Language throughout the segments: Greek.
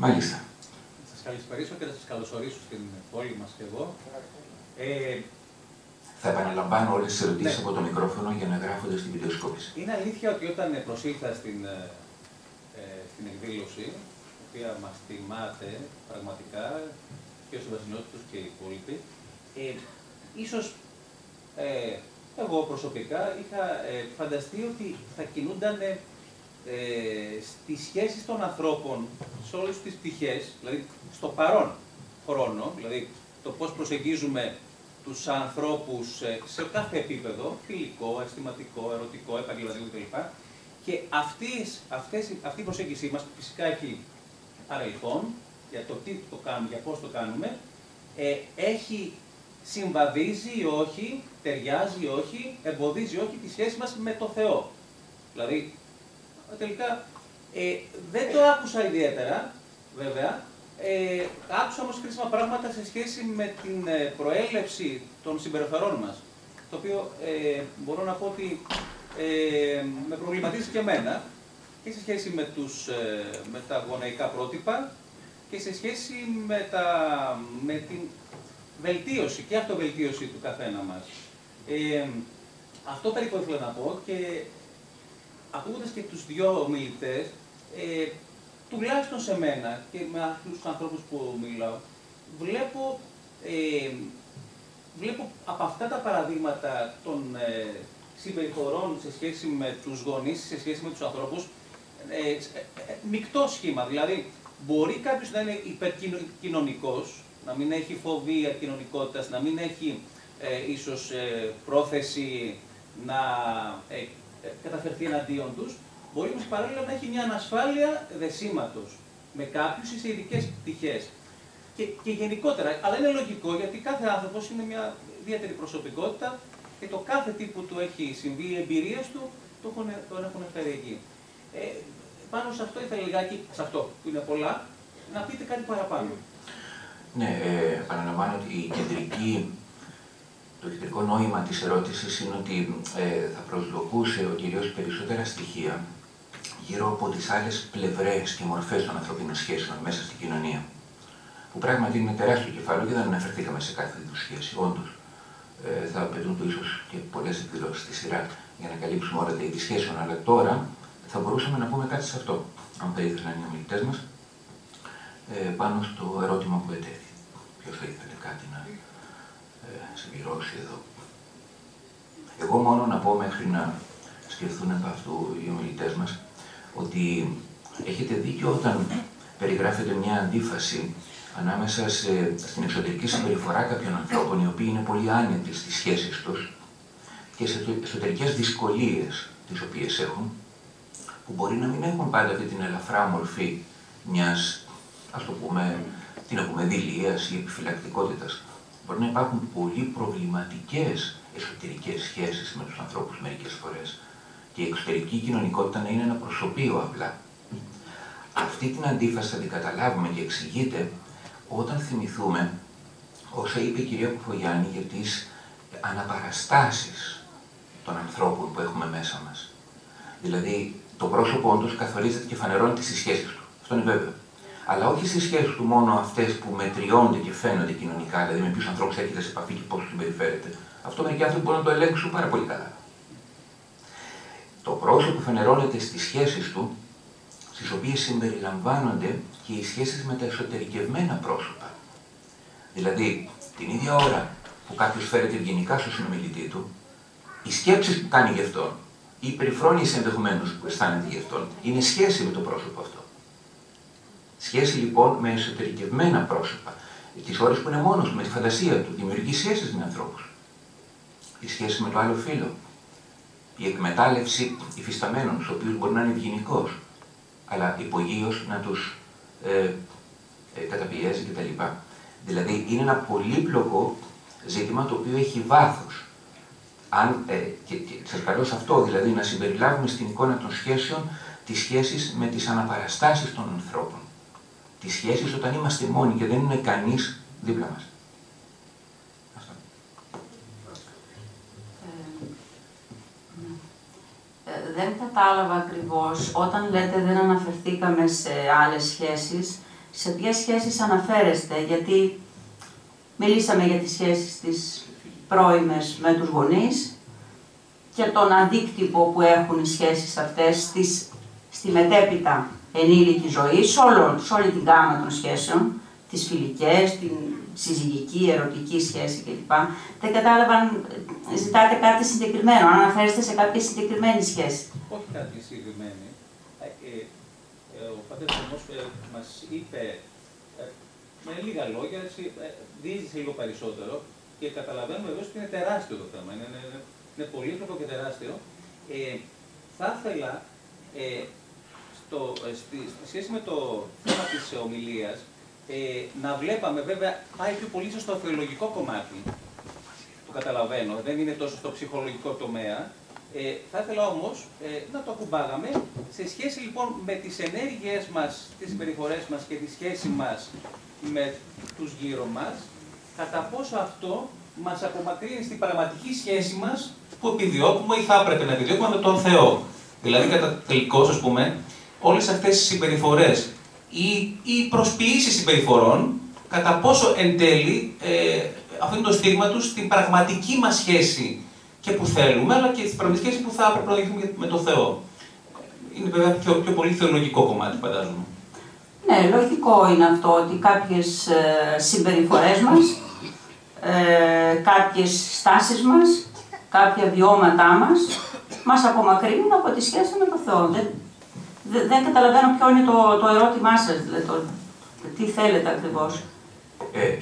Μάλιστα. Να σας καλησπερίσω και να σας καλωσορίσω στην πόλη μας και εγώ. Θα επαναλαμβάνω όλες τις ερωτήσεις Ναι. από το μικρόφωνο για να γράφονται στην βιντεοσκόπηση. Είναι αλήθεια ότι όταν προσήλθα στην εκδήλωση, η οποία μας τιμάτε πραγματικά, και ο Σεβασινότητος και οι υπόλοιποι, ίσως εγώ προσωπικά είχα φανταστεί ότι θα κινούνταν στις σχέσεις των ανθρώπων σε όλες τις πτυχές, δηλαδή στο παρόν χρόνο, δηλαδή το πώς προσεγγίζουμε τους ανθρώπους σε κάθε επίπεδο, φιλικό, αισθηματικό, ερωτικό, επαγγελματικό κλπ. Και αυτή η προσέγγιση μας, που φυσικά έχει παρελθόν, για το τι το κάνουμε, για πώς το κάνουμε, συμβαδίζει ή όχι, ταιριάζει ή όχι, εμποδίζει ή όχι τη σχέση μας με το Θεό. Δηλαδή, τελικά, δεν το άκουσα ιδιαίτερα, βέβαια. Άκουσα όμως χρήσιμα πράγματα σε σχέση με την προέλευση των συμπεριφερών μας, το οποίο μπορώ να πω ότι με προβληματίζει και εμένα, και σε σχέση με τα γονεϊκά πρότυπα και σε σχέση με την βελτίωση και αυτοβελτίωση του καθένα μας. Αυτό περίπου ήθελα να πω, και ακούγοντας και τους δύο ομιλητές, τουλάχιστον σε μένα και με αυτούς τους ανθρώπους που μιλάω, βλέπω από αυτά τα παραδείγματα των συμπεριφορών σε σχέση με τους γονείς, σε σχέση με τους ανθρώπους, μεικτό σχήμα. Δηλαδή, μπορεί κάποιος να είναι υπερκοινωνικός, να μην έχει φοβία κοινωνικότητας, να μην έχει ίσως πρόθεση να καταφερθεί εναντίον τους, μπορεί όμως παράλληλα να έχει μια ανασφάλεια δεσίματος με κάποιους ή σε ειδικές πτυχές. Και γενικότερα, αλλά είναι λογικό, γιατί κάθε άνθρωπος είναι μια ιδιαίτερη προσωπικότητα και το κάθε τι που του έχει συμβεί, οι εμπειρίες του τον έχουν φέρει εκεί. Πάνω σε αυτό ήθελα λιγάκι, σε αυτό που είναι πολλά, να πείτε κάτι παραπάνω. Ναι, επαναλαμβάνω ότι το κεντρικό νόημα της ερώτησης είναι ότι θα προσδοκούσε ο κυρίως περισσότερα στοιχεία γύρω από τις άλλες πλευρές και μορφές των ανθρωπίνων σχέσεων μέσα στην κοινωνία. Που πράγματι είναι τεράστιο κεφάλαιο και δεν αναφερθήκαμε σε κάθε είδους σχέση. Όντως, θα απαιτούν το ίσως και πολλές εκδηλώσεις στη σειρά για να καλύψουμε όλα τα είδη σχέσεων. Αλλά τώρα θα μπορούσαμε να πούμε κάτι σε αυτό, αν θα ήθελαν οι ομιλητές μας, πάνω στο ερώτημα που ετέθη. Ποιος θα ήθελε κάτι να συμπληρώσει εδώ. Εγώ μόνο να πω, μέχρι να σκεφτούν από αυτού οι ομιλητές μας, ότι έχετε δίκιο όταν περιγράφετε μια αντίφαση ανάμεσα στην εξωτερική συμπεριφορά κάποιων ανθρώπων, οι οποίοι είναι πολύ άνετοι στις σχέσεις τους, και σε εσωτερικές δυσκολίες τις οποίες έχουν, που μπορεί να μην έχουν πάντα αυτή την ελαφρά μορφή μιας, ας το πούμε, δειλίας ή επιφυλακτικότητας. Μπορεί να υπάρχουν πολύ προβληματικές εσωτερικές σχέσεις με τους ανθρώπους μερικές φορές και η εξωτερική κοινωνικότητα να είναι ένα προσωπείο απλά. Αυτή την αντίφαση θα την καταλάβουμε και εξηγείται όταν θυμηθούμε όσα είπε η κυρία Κουφογιάννη για τις αναπαραστάσεις των ανθρώπων που έχουμε μέσα μας. Δηλαδή, το πρόσωπό τους καθορίζεται και φανερώνεται στις σχέσεις του. Αυτό είναι βέβαιο. Αλλά όχι στις σχέσεις του μόνο αυτές που μετριώνται και φαίνονται κοινωνικά, δηλαδή με ποιους ανθρώπους έρχεται σε επαφή και πώς του συμπεριφέρεται. Αυτό μερικοί άνθρωποι μπορούν να το ελέγξουν πάρα πολύ καλά. Το πρόσωπο φανερώνεται στις σχέσεις του, στις οποίες συμπεριλαμβάνονται και οι σχέσεις με τα εσωτερικευμένα πρόσωπα. Δηλαδή, την ίδια ώρα που κάποιος φέρεται ευγενικά στο συνομιλητή του, οι σκέψεις που κάνει γι' αυτόν, οι περιφρόνειες ενδεχομένως που αισθάνεται γι' αυτόν, είναι σχέση με το πρόσωπο αυτό. Σχέση λοιπόν με εσωτερικευμένα πρόσωπα. Τις ώρες που είναι μόνος του, με τη φαντασία του, δημιουργεί σχέσεις με ανθρώπους. Η σχέση με το άλλο φύλο. Η εκμετάλλευση υφισταμένων, στους οποίους μπορεί να είναι ευγενικός, αλλά υπογείως να τους καταπιέζει κτλ. Δηλαδή είναι ένα πολύπλοκο ζήτημα το οποίο έχει βάθος. Και σας καλώ σε αυτό, δηλαδή να συμπεριλάβουμε στην εικόνα των σχέσεων τις σχέσεις με τις αναπαραστάσεις των ανθρώπων. Τις σχέσεις όταν είμαστε μόνοι και δεν είναι κανείς δίπλα μας. Αυτό. Δεν κατάλαβα ακριβώς, όταν λέτε δεν αναφερθήκαμε σε άλλες σχέσεις, σε ποιες σχέσεις αναφέρεστε, γιατί μιλήσαμε για τις σχέσεις της πρώιμες με τους γονείς και τον αντίκτυπο που έχουν οι σχέσεις αυτές στη μετέπειτα ενήλικη ζωή, σε όλη την γάμα των σχέσεων, τις φιλικές, την συζυγική, ερωτική σχέση κλπ. Δεν κατάλαβα αν ζητάτε κάτι συγκεκριμένο, αν αναφέρεστε σε κάποια συγκεκριμένη σχέση. Όχι κάτι συγκεκριμένη. Ο πατέρας όμως μας είπε με λίγα λόγια, διείσδησε λίγο περισσότερο και καταλαβαίνουμε εδώ ότι είναι τεράστιο το θέμα. Είναι πολύπλοκο και τεράστιο. Θα ήθελα, στη σχέση με το θέμα της ομιλίας, να βλέπαμε, βέβαια, πάει πιο πολύ στο θεολογικό κομμάτι. Το καταλαβαίνω, δεν είναι τόσο στο ψυχολογικό τομέα. Θα ήθελα όμως να το ακουμπάγαμε σε σχέση λοιπόν με τις ενέργειές μας, τις συμπεριφορές μας και τη σχέση μας με τους γύρω μας, κατά πόσο αυτό μας απομακρύνει στην πραγματική σχέση μας που επιδιώκουμε ή θα έπρεπε να επιδιώκουμε με τον Θεό. Δηλαδή, κατά τελικώς, ας πούμε, όλες αυτές τις συμπεριφορές ή προσποιήσεις συμπεριφορών, κατά πόσο εν τέλει αφήνουν το στίγμα τους στην πραγματική μας σχέση και που θέλουμε, αλλά και στην πραγματική σχέση που θα έπρεπε να δείχνουμε με τον Θεό. Είναι βέβαια πιο πολύ θεολογικό κομμάτι, φαντάζομαι. Ναι, λογικό είναι αυτό ότι κάποιες συμπεριφορές μας, κάποιες στάσεις μας, κάποια βιώματά μας απομακρύνουν από τη σχέση με τον Θεό. Δεν καταλαβαίνω ποιο είναι το ερώτημά σας, δηλαδή τι θέλετε ακριβώς.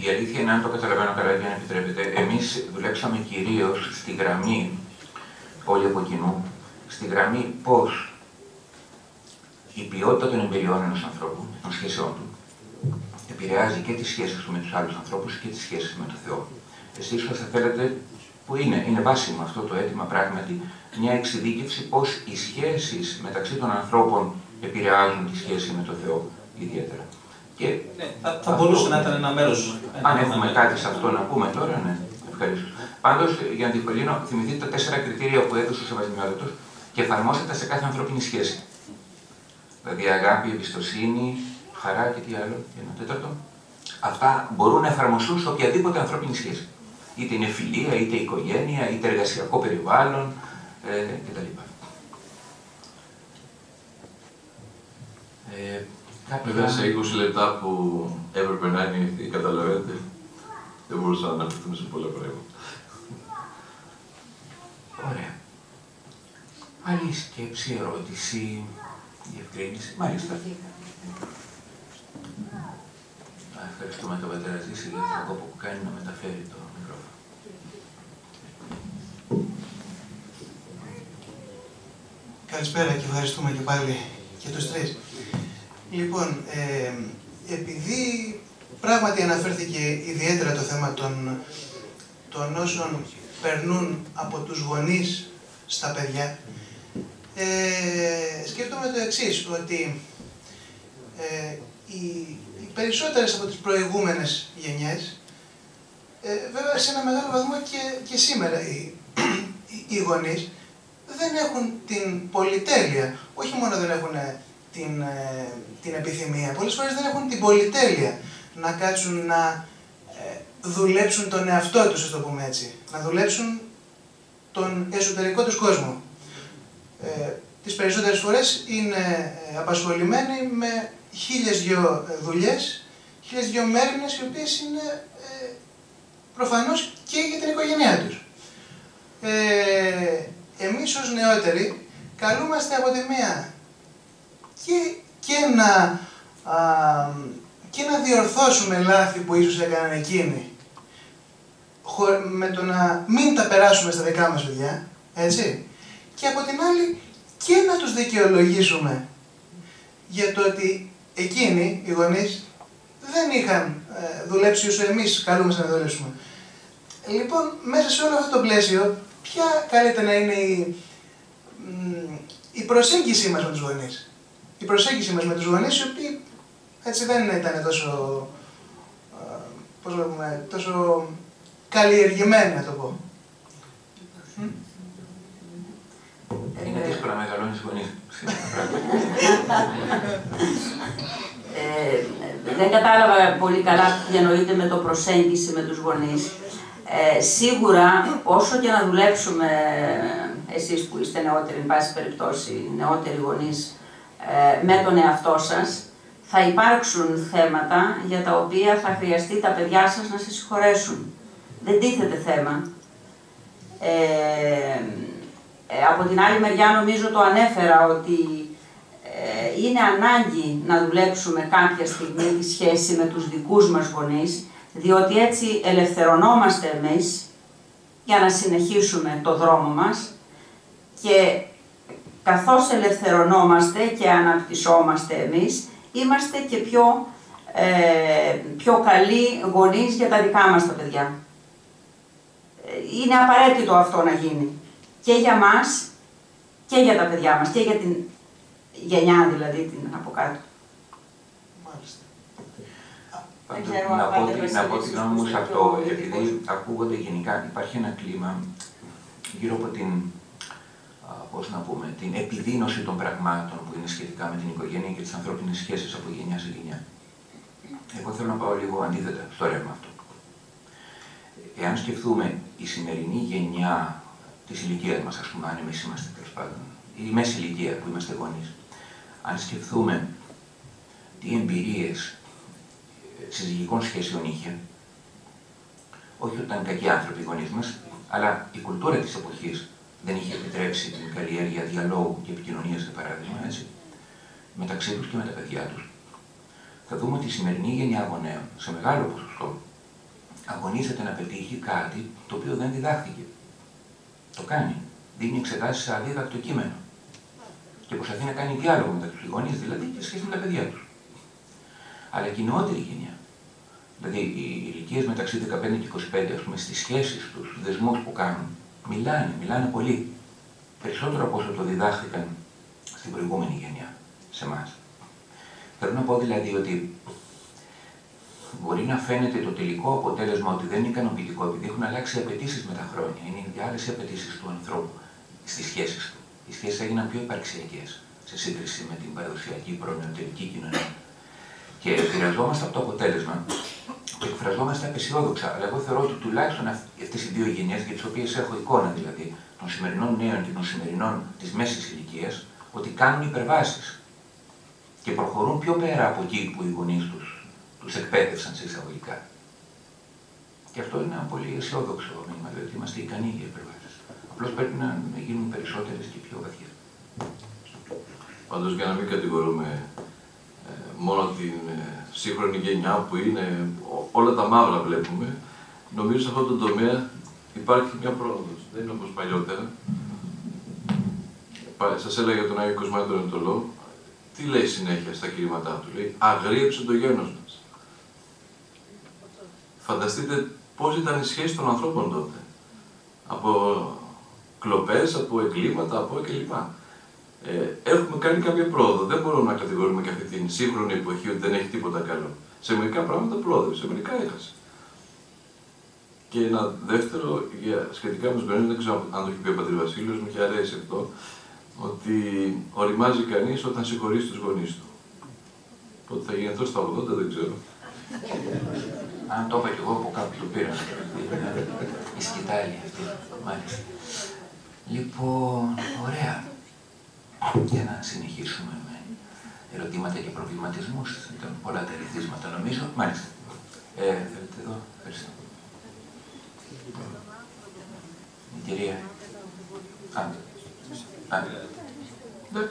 Η αλήθεια είναι, αν το καταλαβαίνω καλά, για να επιτρέπετε, εμείς δουλέψαμε κυρίως στη γραμμή, όλοι από κοινού, στη γραμμή πώς η ποιότητα των εμπειριών ενός ανθρώπου, των σχέσεών του, επηρεάζει και τις σχέσεις του με τους άλλους ανθρώπους και τις σχέσεις με τον Θεό. Εσείς θα θέλετε, που είναι βάσιμο αυτό το αίτημα πράγματι, μια εξειδίκευση πώς οι σχέσεις μεταξύ των ανθρώπων επηρεάζουν τη σχέση με τον Θεό ιδιαίτερα. Και ναι, θα μπορούσε να ήταν ένα μέρος. Αν έχουμε κάτι σε αυτό να πούμε τώρα, ναι, ευχαριστώ. Πάντως, για να διευκολύνω, θυμηθείτε τα 4 κριτήρια που έδωσε ο Σεβασμιότατος και εφαρμόζεται σε κάθε ανθρώπινη σχέση. Δηλαδή, αγάπη, εμπιστοσύνη, χαρά και τι άλλο, ένα τέταρτο. Αυτά μπορούν να εφαρμοστούν σε οποιαδήποτε ανθρώπινη σχέση. Είτε είναι φιλία, είτε οικογένεια, είτε εργασιακό περιβάλλον κτλ. Βέβαια, σε 20 λεπτά που έπρεπε να ενημερωθεί, καταλαβαίνετε, δεν μπορούσα να αναφερθούμε σε πολλά πράγματα. Ωραία. Άλλη σκέψη, ερώτηση, διευκρίνηση. Μάλιστα. Ευχαριστούμε τον πατέρα Ζήση για τον κόπο που κάνει να μεταφέρει το μικρόφωνο. Καλησπέρα και ευχαριστούμε και πάλι και τους τρεις. Λοιπόν, επειδή πράγματι αναφέρθηκε ιδιαίτερα το θέμα των όσων περνούν από τους γονείς στα παιδιά, σκέφτομαι το εξής, ότι οι περισσότερες από τις προηγούμενες γενιές, βέβαια σε ένα μεγάλο βαθμό και σήμερα οι γονείς δεν έχουν την πολυτέλεια, όχι μόνο δεν έχουν την επιθυμία, πολλές φορές δεν έχουν την πολυτέλεια να κάτσουν να δουλέψουν τον εαυτό τους, ας το πούμε έτσι, να δουλέψουν τον εσωτερικό τους κόσμο. Τις περισσότερες φορές είναι απασχολημένοι με 1002 δουλειές, 1002 μέρημνες, οι οποίες είναι προφανώς και για την οικογένειά τους. Εμείς ως νεότεροι καλούμαστε από τη μία και να διορθώσουμε λάθη που ίσως έκαναν εκείνοι, με το να μην τα περάσουμε στα δικά μας παιδιά, έτσι, και από την άλλη και να τους δικαιολογήσουμε για το ότι εκείνοι, οι γονείς, δεν είχαν δουλέψει όσο εμείς καλούμαστε να δουλέψουμε. Λοιπόν, μέσα σε όλο αυτό το πλαίσιο, ποια καλείται να είναι η προσέγγιση μας με τους γονείς. Η προσέγγιση μας με τους γονείς, οι οποίοι έτσι δεν ήταν τόσο, πώς να πούμε, τόσο καλλιεργημένοι, να το πω. Είναι δύσκολο να μεγαλώνεις γονείς. Δεν κατάλαβα πολύ καλά τι εννοείται με το προσέγγιση με τους γονείς. Σίγουρα, όσο και να δουλέψουμε, εσείς που είστε νεότεροι, εν πάση περιπτώσει, νεότεροι γονείς, με τον εαυτό σας, θα υπάρξουν θέματα για τα οποία θα χρειαστεί τα παιδιά σας να σας συγχωρέσουν. Δεν τίθεται θέμα. Από την άλλη μεριά νομίζω το ανέφερα ότι είναι ανάγκη να δουλέψουμε κάποια στιγμή τη σχέση με τους δικούς μας γονείς, διότι έτσι ελευθερωνόμαστε εμείς για να συνεχίσουμε το δρόμο μας και καθώς ελευθερωνόμαστε και αναπτυσσόμαστε εμείς, είμαστε και πιο καλοί γονείς για τα δικά μας τα παιδιά. Είναι απαραίτητο αυτό να γίνει και για μας και για τα παιδιά μας και για την γενιά δηλαδή την από κάτω. Μάλιστα. Να πω τη γνώμη μου σε αυτό, επειδή ακούγονται γενικά, υπάρχει ένα κλίμα γύρω από την, πώς να πούμε, την επιδείνωση των πραγμάτων που είναι σχετικά με την οικογένεια και τις ανθρώπινες σχέσεις από γενιά σε γενιά. Εγώ θέλω να πάω λίγο αντίθετα στο ρεύμα αυτό. Εάν σκεφτούμε η σημερινή γενιά της ηλικίας μας, ας πούμε, αν εμείς είμαστε τέλος πάντων, η μέση ηλικία που είμαστε γονείς, αν σκεφτούμε τι εμπειρίες συζυγικών σχέσεων είχε, όχι ότι ήταν κακοί άνθρωποι οι γονείς μας, αλλά η κουλτούρα της εποχής δεν είχε επιτρέψει την καλλιέργεια διαλόγου και επικοινωνίας, για παράδειγμα, έτσι, μεταξύ τους και με τα παιδιά τους. Θα δούμε ότι η σημερινή γενιά γονέων, σε μεγάλο ποσοστό, αγωνίζεται να πετύχει κάτι το οποίο δεν διδάχθηκε. Το κάνει. Δίνει εξετάσεις σε αδίδακτο κείμενο. Και προσπαθεί να κάνει διάλογο μεταξύ τους γονείς, δηλαδή και σχέση με τα παιδιά τους. Αλλά και η νεότερη γενιά, δηλαδή οι ηλικίες μεταξύ 15 και 25, ας πούμε, στις σχέσεις τους, στους δεσμούς που κάνουν, μιλάνε πολύ. Περισσότερο από όσο το διδάχθηκαν στην προηγούμενη γενιά, σε εμάς. Θέλω να πω δηλαδή ότι μπορεί να φαίνεται το τελικό αποτέλεσμα ότι δεν είναι ικανοποιητικό επειδή έχουν αλλάξει οι απαιτήσεις με τα χρόνια. Είναι οι άλλες οι απαιτήσεις του ανθρώπου στις σχέσεις του. Οι σχέσεις έγιναν πιο υπαρξιακές σε σύγκριση με την παραδοσιακή προνεωτερική κοινωνία. Και επηρεαζόμαστε από το αποτέλεσμα και εκφραζόμαστε απεσιόδοξα. Αλλά εγώ θεωρώ ότι τουλάχιστον αυτές οι δύο γενιές, για τις οποίες έχω εικόνα δηλαδή, των σημερινών νέων και των σημερινών της μέσης ηλικίας, ότι κάνουν υπερβάσεις και προχωρούν πιο πέρα από εκεί που οι γονείς τους εκπαίδευσαν σε εισαγωγικά. Και αυτό είναι ένα πολύ αισιόδοξο μήνυμα, δηλαδή είμαστε ικανοί για υπερβάσεις. Απλώς πρέπει να γίνουν περισσότερες και πιο βαθιές. Πάντως, για να μην κατηγορούμε μόνο την σύγχρονη γενιά που είναι όλα τα μαύρα βλέπουμε, νομίζω σε αυτό το τομέα υπάρχει μια πρόοδος. Δεν είναι όπως παλιότερα. Σας έλεγα για τον Άγιο Κοσμά τον Ενετολό, τι λέει συνέχεια στα κηρύγματά του. Λέει, αγρίεψε το γένος μας. Φανταστείτε πώς ήταν η σχέση των ανθρώπων τότε. Από κλοπές, από εγκλήματα, από κλπ. Έχουμε κάνει κάποια πρόοδο. Δεν μπορούμε να κατηγορούμε και αυτή την σύγχρονη εποχή ότι δεν έχει τίποτα καλό. Σε μερικά πράγματα πρόοδευσε, σε μερικά έχασε. Και ένα δεύτερο, σχετικά με τους γονείς, δεν ξέρω αν το έχει πει ο πατήρ Βασίλειος, μου έχει αρέσει αυτό, ότι οριμάζει κανείς όταν συγχωρήσει τους γονείς του. Πότε θα γίνει αυτό στα 80, δεν ξέρω. Αν το είπα κι εγώ από κάποιον το πήρα. Η σκητάλη αυτή, μάλιστα. Λοιπόν, ωραία. Για να συνεχίσουμε με ερωτήματα και προβληματισμούς. Ήταν πολλά τα ερεθίσματα νομίζω. Μάλιστα. Θέλετε εδώ. Ευχαριστώ. Η κυρία.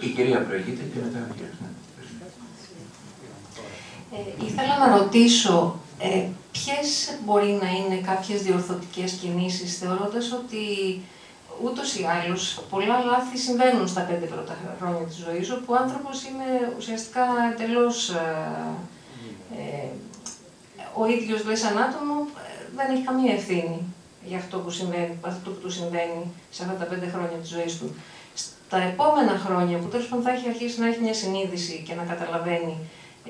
Η κυρία προηγείται και μετά ο κύριος. Ήθελα να ρωτήσω ποιες μπορεί να είναι κάποιες διορθωτικές κινήσεις, θεωρώντας ότι ούτως ή άλλως πολλά λάθη συμβαίνουν στα 5 πρώτα χρόνια της ζωής, όπου ο άνθρωπος είναι ουσιαστικά εντελώς ο ίδιος, δηλαδή σαν άτομο, δεν έχει καμία ευθύνη για αυτό που συμβαίνει, αυτό που του συμβαίνει σε αυτά τα 5 χρόνια της ζωής του. Στα επόμενα χρόνια, που τέλος πάντων θα έχει αρχίσει να έχει μια συνείδηση και να καταλαβαίνει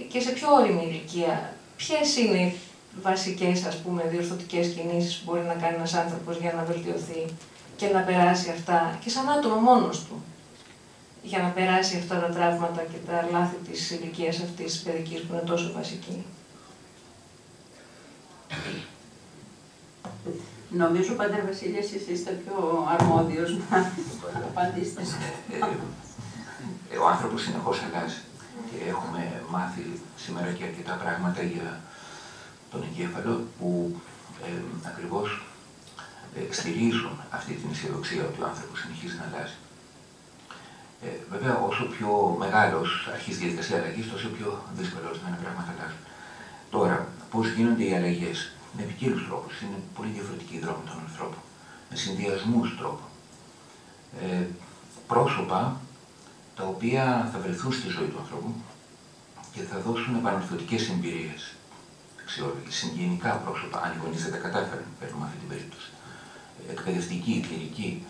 και σε πιο όριμη ηλικία, ποιες είναι οι βασικές, ας πούμε, διορθωτικές κινήσεις που μπορεί να κάνει ένας άνθρωπος για να βελτιωθεί και να περάσει αυτά και σαν άτομο μόνος του. για να περάσει αυτά τα τραύματα και τα λάθη της ηλικίας αυτής της παιδικής που είναι τόσο βασική. Νομίζω, Πατέρ Βασίλη, εσείς είστε πιο αρμόδιος να απαντήσετε. Ο άνθρωπος συνεχώς αλλάζει και έχουμε μάθει σήμερα και αρκετά πράγματα για τον εγκέφαλο που ακριβώς στηρίζουν αυτή την αισιοδοξία ότι ο άνθρωπος συνεχίζει να αλλάζει. Βέβαια, όσο πιο μεγάλος αρχίζει η διαδικασία αλλαγής, τόσο πιο δύσκολο ορισμένα πράγματα αλλάζουν. Τώρα, πώς γίνονται οι αλλαγές? Με ποικίλους τρόπους. Είναι πολύ διαφορετικοί οι δρόμοι των ανθρώπων. Με συνδυασμούς τρόπων. Πρόσωπα τα οποία θα βρεθούν στη ζωή του ανθρώπου και θα δώσουν επανορθωτικές εμπειρίες. Συγγενικά πρόσωπα, αν οι γονείς δεν τα κατάφεραν, παίρνουμε αυτή την περίπτωση. Εκπαιδευτικοί, κληρικοί,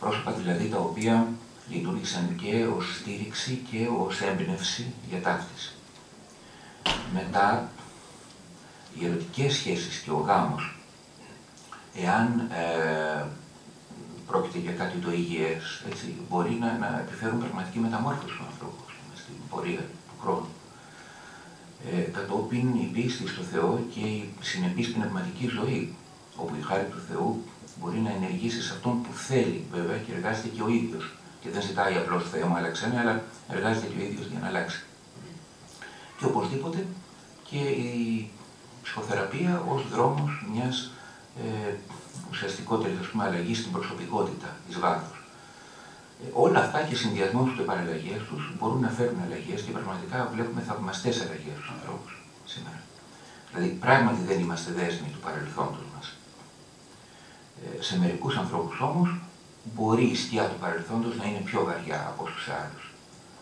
πρόσωπα δηλαδή τα οποία λειτουργήσαν και ως στήριξη και ως έμπνευση για ταύτιση. Μετά, οι ερωτικές σχέσεις και ο γάμος, εάν πρόκειται για κάτι το υγιές, έτσι, μπορεί να επιφέρουν πραγματική μεταμόρφωση του ανθρώπου στην πορεία του χρόνου. Κατόπιν η πίστη στο Θεό και η συνεπής πνευματική ζωή, όπου η χάρη του Θεού μπορεί να ενεργήσει σε αυτόν που θέλει βέβαια και εργάζεται και ο ίδιος. Και δεν ζητάει απλώς Θεέ μου άλλαξε με, αλλά εργάζεται και ο ίδιος για να αλλάξει. Και οπωσδήποτε και η ψυχοθεραπεία ως δρόμος μιας ουσιαστικότερης αλλαγής στην προσωπικότητα, εις βάθος. Όλα αυτά και συνδυασμός του επαναλλαγές τους μπορούν να φέρουν αλλαγές και πραγματικά βλέπουμε θαυμαστές αλλαγές στους ανθρώπους σήμερα. Δηλαδή, πράγματι δεν είμαστε δέσμοι του παρελθόντος μας. Σε μερικούς ανθρώπους όμως, μπορεί η σκιά του παρελθόντος να είναι πιο βαριά από στους άλλους.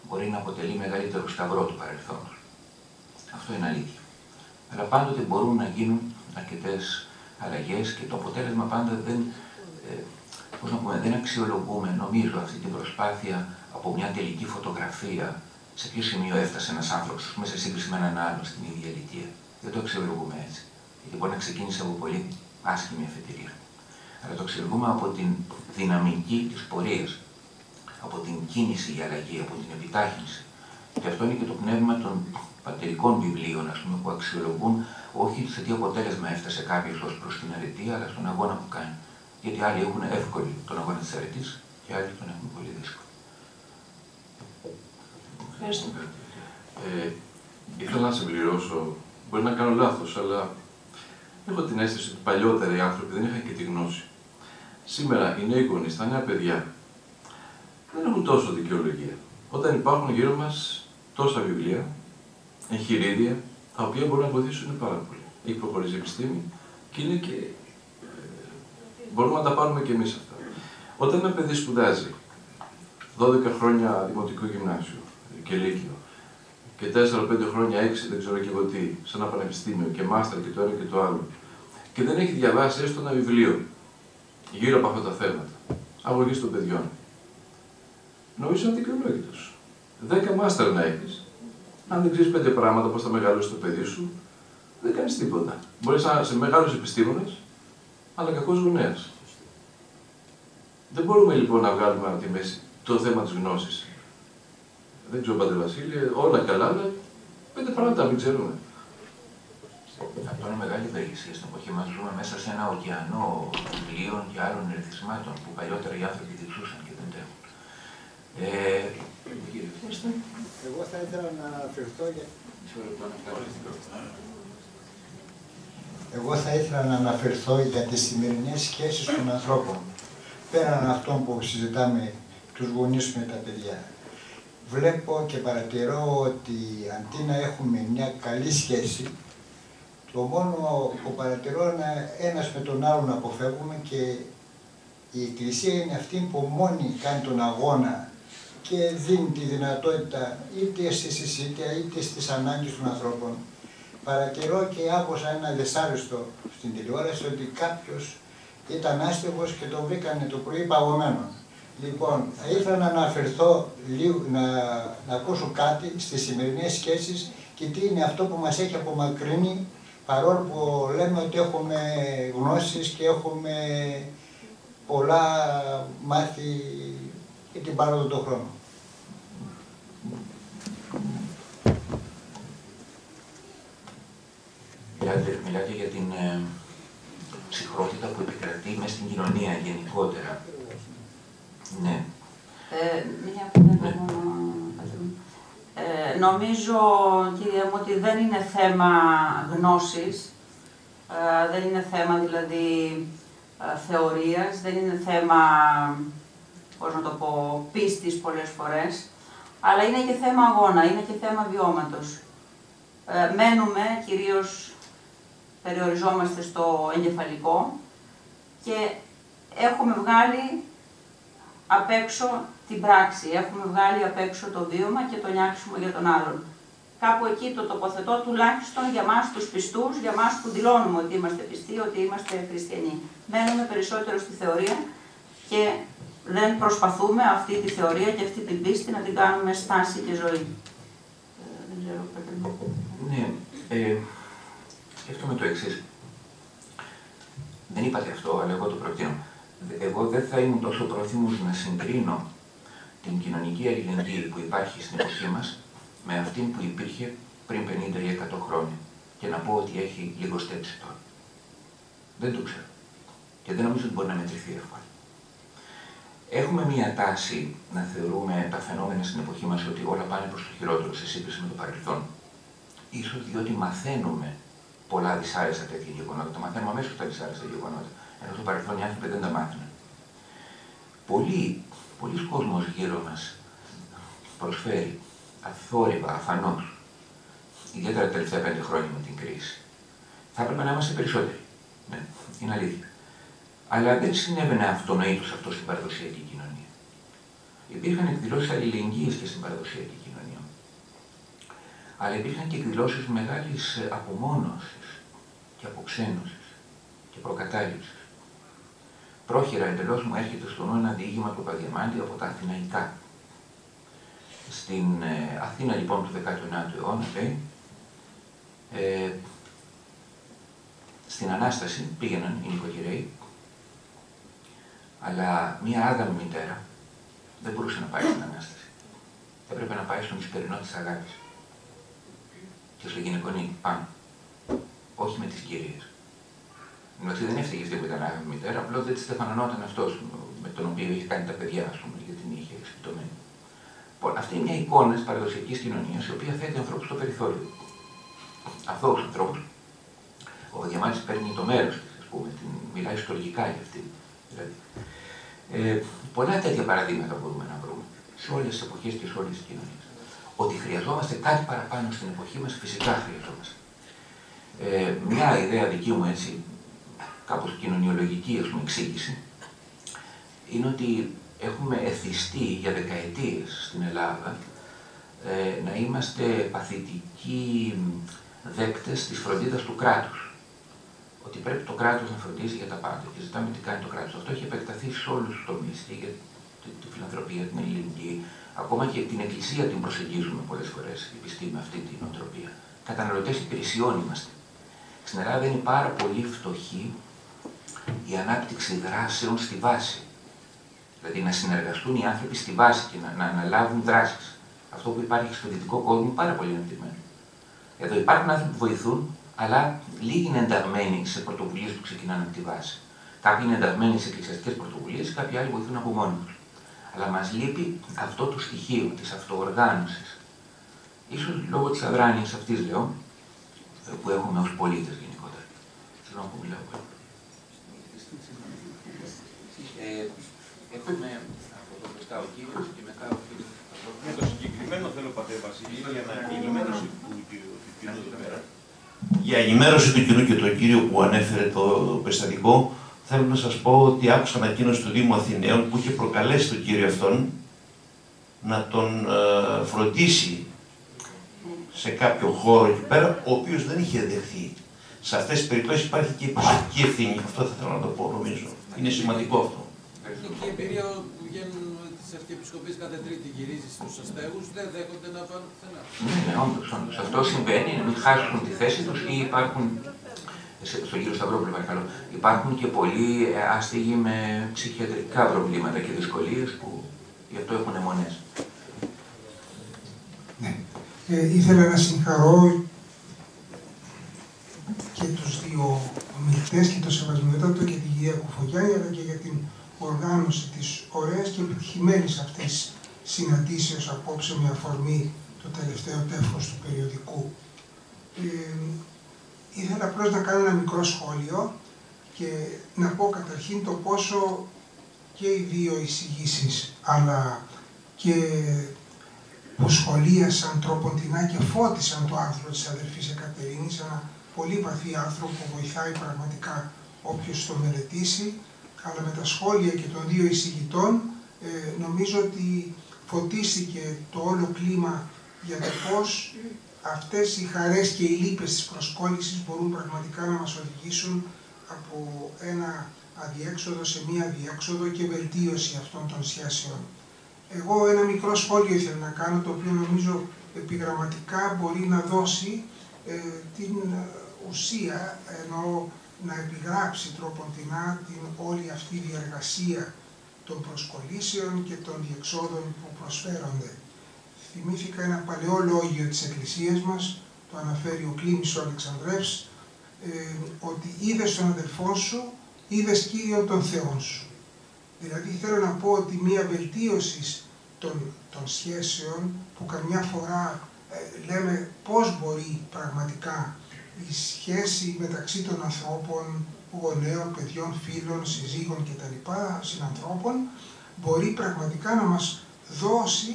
Μπορεί να αποτελεί μεγαλύτερο σταυρό του παρελθόντος. Αυτό είναι αλήθεια. Αλλά πάντοτε μπορούν να γίνουν αρκετές αλλαγές και το αποτέλεσμα πάντα δεν αξιολογούμε, νομίζω, αυτή την προσπάθεια από μια τελική φωτογραφία σε ποιο σημείο έφτασε ένας άνθρωπος, σε σύγκριση με έναν άλλο στην ίδια ηλικία. Δεν το αξιολογούμε έτσι. Γιατί μπορεί να ξεκίνησε από πολύ άσχημη αφετηρία. Αλλά το αξιολογούμε από την δυναμική της πορείας, από την κίνηση για αλλαγή, από την επιτάχυνση. Και αυτό είναι και το πνεύμα των πατερικών βιβλίων, ας πούμε, που αξιολογούν όχι σε τι αποτέλεσμα έφτασε κάποιος ως προς την αρετή, αλλά στον αγώνα που κάνει. Γιατί άλλοι έχουν εύκολη τον αγώνα της αρετής και άλλοι τον έχουν πολύ δύσκολο. Ευχαριστώ. Ήθελα να συμπληρώσω, μπορεί να κάνω λάθος, αλλά έχω την αίσθηση ότι παλιότερα οι άνθρωποι δεν είχαν και τη γνώση. Σήμερα οι νέοι γονείς, τα νέα παιδιά, δεν έχουν τόσο δικαιολογία. Όταν υπάρχουν γύρω μας τόσα βιβλία, εγχειρίδια, τα οποία μπορούν να βοηθήσουν πάρα πολύ. Έχει προχωρήσει η επιστήμη και είναι και μπορούμε να τα πάρουμε και εμείς αυτά. Όταν ένα παιδί σπουδάζει 12 χρόνια δημοτικό γυμνάσιο και λύκειο και 4-5 χρόνια 6, δεν ξέρω και εγώ τι, σε ένα πανεπιστήμιο και μάστερ και το ένα και το άλλο και δεν έχει διαβάσει έστω ένα βιβλίο γύρω από αυτά τα θέματα, αγωγής των παιδιών, νομίζω είναι δικαιολόγητος. 10 μάστερ να έχεις, αν δεν ξέρεις 5 πράγματα πώς θα μεγαλώσει το παιδί σου, δεν κάνεις τίποτα. Μπορείς να είσαι μεγάλος επιστήμονας, αλλά κακός γονέας. Δεν μπορούμε λοιπόν να βγάλουμε από τη μέση το θέμα της γνώσης. Δεν ξέρω, Πατέρ Βασίλη, όλα καλά, αλλά 5 πράγματα μην ξέρουμε. Αυτό είναι μεγάλη ευεργεσία. Στην εποχή μας ζούμε μέσα σε ένα ωκεανό βιβλίων και άλλων ερεθισμάτων που παλιότερα οι άνθρωποι διψούσαν και δεν τρέχουν. Εγώ θα ήθελα να αναφερθώ για τις σημερινές σχέσεις των ανθρώπων. Πέραν αυτών που συζητάμε τους γονείς με τα παιδιά. Βλέπω και παρατηρώ ότι αντί να έχουμε μια καλή σχέση, το μόνο που παρατηρώ είναι ένας με τον άλλον να αποφεύγουμε και η Εκκλησία είναι αυτή που μόνη κάνει τον αγώνα και δίνει τη δυνατότητα είτε στη συζήτηση είτε στις ανάγκες των ανθρώπων. Παρατηρώ και άκουσα ένα δυσάρεστο στην τηλεόραση ότι κάποιος ήταν άστεγος και τον βρήκανε το πρωί παγωμένο. Λοιπόν, θα ήθελα να αναφερθώ λίγο, να ακούσω κάτι στις σημερινές σχέσεις και τι είναι αυτό που μας έχει απομακρύνει, παρόλο που λέμε ότι έχουμε γνώσεις και έχουμε πολλά μάθει και την πάροδο του χρόνου. Μιλάτε για την ψυχρότητα που επικρατεί μέσα στην κοινωνία γενικότερα. Ναι. Μια κουβέντα μόνο. Νομίζω, κύριε μου, ότι δεν είναι θέμα γνώσης, δεν είναι θέμα δηλαδή θεωρίας, δεν είναι θέμα, πώς να το πω, πίστης πολλές φορές, αλλά είναι και θέμα αγώνα, είναι και θέμα βιώματος. Μένουμε, κυρίως περιοριζόμαστε στο εγκεφαλικό και έχουμε βγάλει απ' έξω την πράξη, έχουμε βγάλει απ' έξω το βίωμα και το νιάξιμο για τον άλλον. Κάπου εκεί το τοποθετώ τουλάχιστον για μας τους πιστούς, για μας που δηλώνουμε ότι είμαστε πιστοί, ότι είμαστε χριστιανοί. Μένουμε περισσότερο στη θεωρία και δεν προσπαθούμε αυτή τη θεωρία και αυτή την πίστη να την κάνουμε στάση και ζωή. Δεν ξέρω, ναι, σκέφτομαι το εξής. Δεν είπατε αυτό, αλλά εγώ το προτείνω. Εγώ δεν θα ήμουν τόσο πρόθυμος να συγκρίνω την κοινωνική αλληλεγγύη που υπάρχει στην εποχή μας με αυτήν που υπήρχε πριν 50 ή 100 χρόνια και να πω ότι έχει λίγο στέψει τώρα. Δεν το ξέρω. Και δεν νομίζω ότι μπορεί να μετρηθεί εύκολα. Έχουμε μία τάση να θεωρούμε τα φαινόμενα στην εποχή μας ότι όλα πάνε προς το χειρότερο σε σύγκριση με το παρελθόν. Ίσως διότι μαθαίνουμε πολλά δυσάρεστα τέτοια γεγονότα. Τα μαθαίνουμε αμέσως τα δυσάρεστα γεγονότα. Ενώ στο παρελθόν οι άνθρωποι δεν τα μάθαιναν. Πολλοί κόσμος γύρω μας προσφέρει αθόρυβα, αφανώς, ιδιαίτερα τα τελευταία 5 χρόνια με την κρίση. Θα έπρεπε να είμαστε περισσότεροι. Ναι, είναι αλήθεια. Αλλά δεν συνέβαινε αυτονοήτως αυτό στην παραδοσιακή κοινωνία. Υπήρχαν εκδηλώσεις αλληλεγγύης και στην παραδοσιακή κοινωνία. Αλλά υπήρχαν και εκδηλώσεις μεγάλης απομόνωσης και αποξένωσης και προκατάληψης. Πρόχειρα εντελώς μου έρχεται στο νου ένα διήγημα του Παπαδιαμάντη από τα Αθηναϊκά. Στην Αθήνα λοιπόν του 19ου αιώνα, λέει, στην Ανάσταση πήγαιναν οι νοικοκυρέοι, αλλά μία άγαμη μητέρα δεν μπορούσε να πάει στην Ανάσταση. Έπρεπε να πάει στον Ισπερινό της Αγάπης και στο γυναικονίκη πάνω, όχι με τις κυρίες. Εντάξει, δεν έφταιγε αυτή που ήταν άγαμη μητέρα, απλώς δεν της στεφανωνόταν αυτός με τον οποίο είχε κάνει τα παιδιά, ας πούμε, γιατί την είχε εξυπτωμένη. Αυτή είναι μια εικόνα της παραδοσιακής κοινωνίας, η οποία θέτει ανθρώπους στο περιθώριο. Αθώους ανθρώπους. Ο Διαμάντης παίρνει το μέρος της, ας πούμε, μιλάει ιστορικά για αυτή. Δηλαδή. Πολλά τέτοια παραδείγματα μπορούμε να βρούμε σε όλες τις εποχές και σε όλες τις κοινωνίες. Ότι χρειαζόμαστε κάτι παραπάνω στην εποχή μας, φυσικά χρειαζόμαστε. Μια ιδέα δική μου, έτσι, κάπως κοινωνιολογική, ας πούμε, εξήγηση, είναι ότι έχουμε εθιστεί για δεκαετίες στην Ελλάδα να είμαστε παθητικοί δέκτες της φροντίδας του κράτους. Ότι πρέπει το κράτος να φροντίζει για τα πάντα και ζητάμε τι κάνει το κράτος. Αυτό έχει επεκταθεί σε όλους τους τομείς, και για τη φιλανθρωπία, την ελληνική, ακόμα και την Εκκλησία την προσεγγίζουμε πολλές φορές, η πιστή με αυτή την οτροπία. Καταναλωτές υπηρεσιών είμαστε. Στην Ελλάδα είναι πάρα πολύ φτωχή η ανάπτυξη δράσεων στη βάση. Δηλαδή να συνεργαστούν οι άνθρωποι στη βάση και να αναλάβουν δράσεις. Αυτό που υπάρχει στο δυτικό κόσμο είναι πάρα πολύ αναπτυγμένο. Εδώ υπάρχουν άνθρωποι που βοηθούν, αλλά λίγοι είναι ενταγμένοι σε πρωτοβουλίες που ξεκινάνε από τη βάση. Κάποιοι είναι ενταγμένοι σε εκκλησιαστικές πρωτοβουλίες, κάποιοι άλλοι βοηθούν από μόνοι τους. Αλλά μας λείπει αυτό το στοιχείο της αυτοοργάνωσης. Ίσως λόγω της αδράνειας αυτής, λέω, που έχουμε ως πολίτες γενικότερα. Συγγνώμη που μιλάω πολύ. Έχουμε από το μπροστά ο κύριος και μετά ο φίλος. Για το συγκεκριμένο θέλω, πατέρα Βασίλη, για να ενημέρωση του κοινού εδώ πέρα. Για ενημέρωση του κοινού και τον κύριο που ανέφερε το περιστατικό, θέλω να σας πω ότι άκουσα ανακοίνωση του Δήμου Αθηναίων που είχε προκαλέσει τον κύριο αυτόν να τον φροντίσει σε κάποιο χώρο εκεί πέρα, ο οποίος δεν είχε δεχθεί. Σε αυτές τις περιπτώσεις υπάρχει και η προσωπική ευθύνη. Αυτό θα θέλω να το πω, νομίζω. Είναι σημαντικό αυτό. Και η εμπειρία που βγαίνουν τις Αρχιεπισκοπής κάθε Τρίτη γυρίζει στους αστέγους, δεν δέχονται να πάνε πουθενά. Ναι, όντως. Αυτό συμβαίνει, να μην χάσουν τη θέση τους ή υπάρχουν. Στον κύριο Σταυρόπουλο, παρακαλώ. Υπάρχουν και πολλοί άστεγοι με ψυχιατρικά προβλήματα και δυσκολίες που γι' αυτό έχουν αιμονές. Ναι. Ήθελα να συγχαρώ και ευθές και το σεβασμιότατο και την κυρία Κουφογιάννη, αλλά και για την οργάνωση της ωραίας και επιτυχημένης αυτής συναντήσεως απόψε με αφορμή το τελευταίο τεύχος του περιοδικού. Ήθελα απλώς να κάνω ένα μικρό σχόλιο και να πω καταρχήν το πόσο και οι δύο εισηγήσεις, αλλά και που σχολίασαν τροποντινά και φώτισαν το άρθρο της αδερφής Εκατερίνης, ένα πολύ βαθύ άρθρο που βοηθάει πραγματικά όποιος το μελετήσει, αλλά με τα σχόλια και των δύο εισηγητών νομίζω ότι φωτίστηκε το όλο κλίμα για το πώς αυτές οι χαρές και οι λύπες της προσκόλλησης μπορούν πραγματικά να μας οδηγήσουν από ένα αδιέξοδο σε μία αδιέξοδο και βελτίωση αυτών των σχέσεων. Εγώ ένα μικρό σχόλιο ήθελα να κάνω, το οποίο νομίζω επιγραμματικά μπορεί να δώσει την ουσία, ενώ να επιγράψει τροποντινά την όλη αυτή διεργασία των προσκολήσεων και των διεξόδων που προσφέρονται. Θυμήθηκα ένα παλαιό λόγιο της Εκκλησίας μας, το αναφέρει ο Κλήμης ο Αλεξανδρεύς, ότι είδες τον αδελφό σου, είδες Κύριον τον Θεόν σου. Δηλαδή θέλω να πω ότι μία βελτίωση των σχέσεων, που καμιά φορά λέμε πώς μπορεί πραγματικά η σχέση μεταξύ των ανθρώπων, γονέων, παιδιών, φίλων, συζύγων κτλ, συνανθρώπων, μπορεί πραγματικά να μας δώσει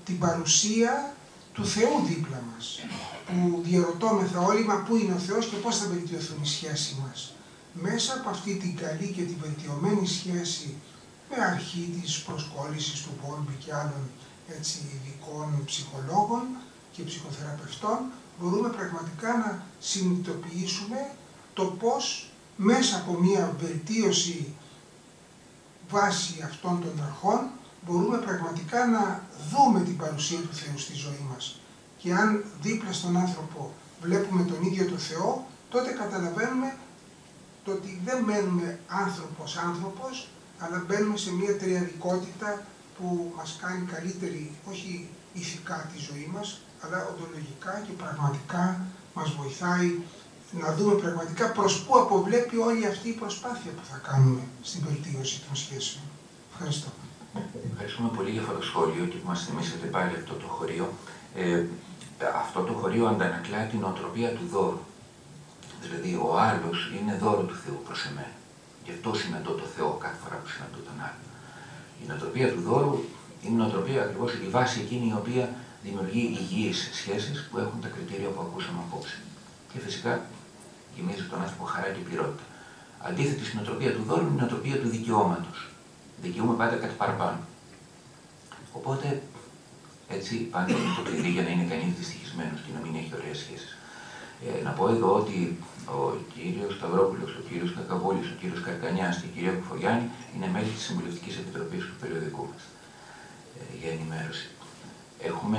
την παρουσία του Θεού δίπλα μας, που διαρωτώμεθα όλοι, μα πού είναι ο Θεός και πώς θα βελτιωθούν οι σχέσεις μας. Μέσα από αυτή την καλή και την βελτιωμένη σχέση, με αρχή της προσκόλλησης του Μπόλμπι και άλλων ειδικών ψυχολόγων και ψυχοθεραπευτών, μπορούμε πραγματικά να συνειδητοποιήσουμε το πώς μέσα από μία βελτίωση βάση αυτών των αρχών μπορούμε πραγματικά να δούμε την παρουσία του Θεού στη ζωή μας. Και αν δίπλα στον άνθρωπο βλέπουμε τον ίδιο τον Θεό, τότε καταλαβαίνουμε το ότι δεν μένουμε άνθρωπος, αλλά μπαίνουμε σε μια τριαδικότητα που μας κάνει καλύτερη, όχι ηθικά τη ζωή μας, αλλά οντολογικά και πραγματικά μας βοηθάει να δούμε πραγματικά προς πού αποβλέπει όλη αυτή η προσπάθεια που θα κάνουμε στην βελτίωση των σχέσεων. Ευχαριστώ. Ευχαριστούμε πολύ για αυτό το σχόλιο και που μας θυμίσατε πάλι αυτό το χωρίο. Αυτό το χωρίο αντανακλά την οτροπία του δώρου. Δηλαδή, ο άλλος είναι δώρο του Θεού προς εμένα. Γι' αυτό συναντώ το Θεό κάθε φορά που συναντώ τον άλλο. Η νοοτροπία του δώρου είναι η νοοτροπία ακριβώς η βάση εκείνη η οποία δημιουργεί υγιείς σχέσεις που έχουν τα κριτήρια που ακούσαμε απόψε. Και φυσικά γεμίζει τον άνθρωπο χαρά και πληρότητα. Αντίθετη στην νοοτροπία του δώρου είναι η νοοτροπία του δικαιώματος. Δικαιούμαι πάντα κάτι παραπάνω. Οπότε έτσι πάντα είναι το κλειδί για να είναι κανείς δυστυχισμένος και να μην έχει ωραίες σχέσεις. Να πω εδώ ότι ο κύριος Σταυρόπουλος, ο κύριος Κακαβόλης, ο κύριος Καρκανιάς και η κυρία Κουφογιάννη είναι μέλη της Συμβουλευτικής Επιτροπής του περιοδικού μας για ενημέρωση. Έχουμε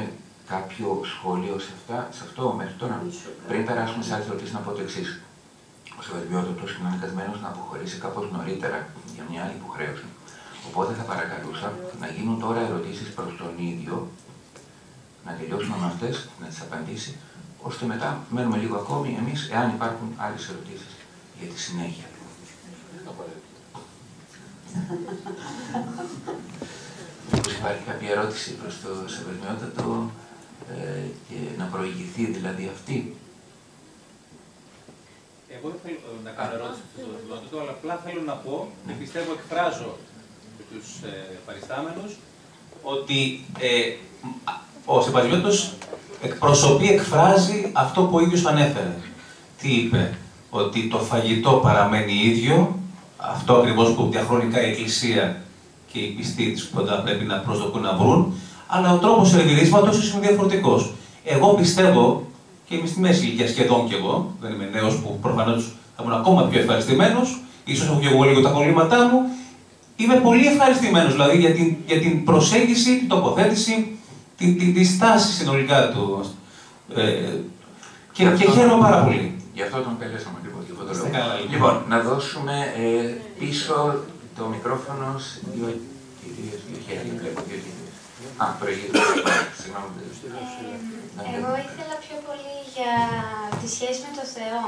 κάποιο σχόλιο σε αυτό μέχρι τώρα? Πριν περάσουμε σε άλλες ερωτήσεις, να πω το εξής. Ο Σεβασμιότατος είναι αναγκασμένος να αποχωρήσει κάπως νωρίτερα για μια άλλη υποχρέωση. Οπότε θα παρακαλούσα να γίνουν τώρα ερωτήσεις προς τον ίδιο, να τελειώσουμε με αυτές, να τις απαντήσει, ώστε μετά μένουμε λίγο ακόμη εμείς, εάν υπάρχουν άλλες ερωτήσεις για τη συνέχεια. Μήπως υπάρχει κάποια ερώτηση προς το Σεβασμιότατο και να προηγηθεί δηλαδή αυτή? Εγώ δεν θέλω να κάνω ερώτηση στο Σεβασμιότατο, αλλά απλά θέλω να πω, και πιστεύω εκφράζω τους παριστάμενους, ότι ο Σεβασμιότατος εκπροσωπεί, εκφράζει αυτό που ο ίδιος ανέφερε. Τι είπε? Ότι το φαγητό παραμένει ίδιο, αυτό ακριβώς που διαχρονικά η Εκκλησία και οι πιστοί της κοντά πρέπει να προσδοκούν να βρουν, αλλά ο τρόπος σερβιρίσματος είναι διαφορετικός. Εγώ πιστεύω, και είμαι στη μέση ηλικία σχεδόν κι εγώ, δεν είμαι νέος που προφανώς θα ήμουν ακόμα πιο ευχαριστημένος, ίσως έχω και εγώ λίγο τα κολλήματά μου, είμαι πολύ ευχαριστημένος δηλαδή για την προσέγγιση, την τοποθέτηση, τη στάση συνολικά του. Και χαίρομαι πάρα πολύ. Γι' αυτό τον καλέσαμε λοιπόν. Λοιπόν, να δώσουμε πίσω το μικρόφωνο σε δύο κυρίες, δύο χέρια, βλέπω δύο κυρίες. Προηγείται. Συγγνώμη. Εγώ ήθελα πιο πολύ για τη σχέση με τον Θεό.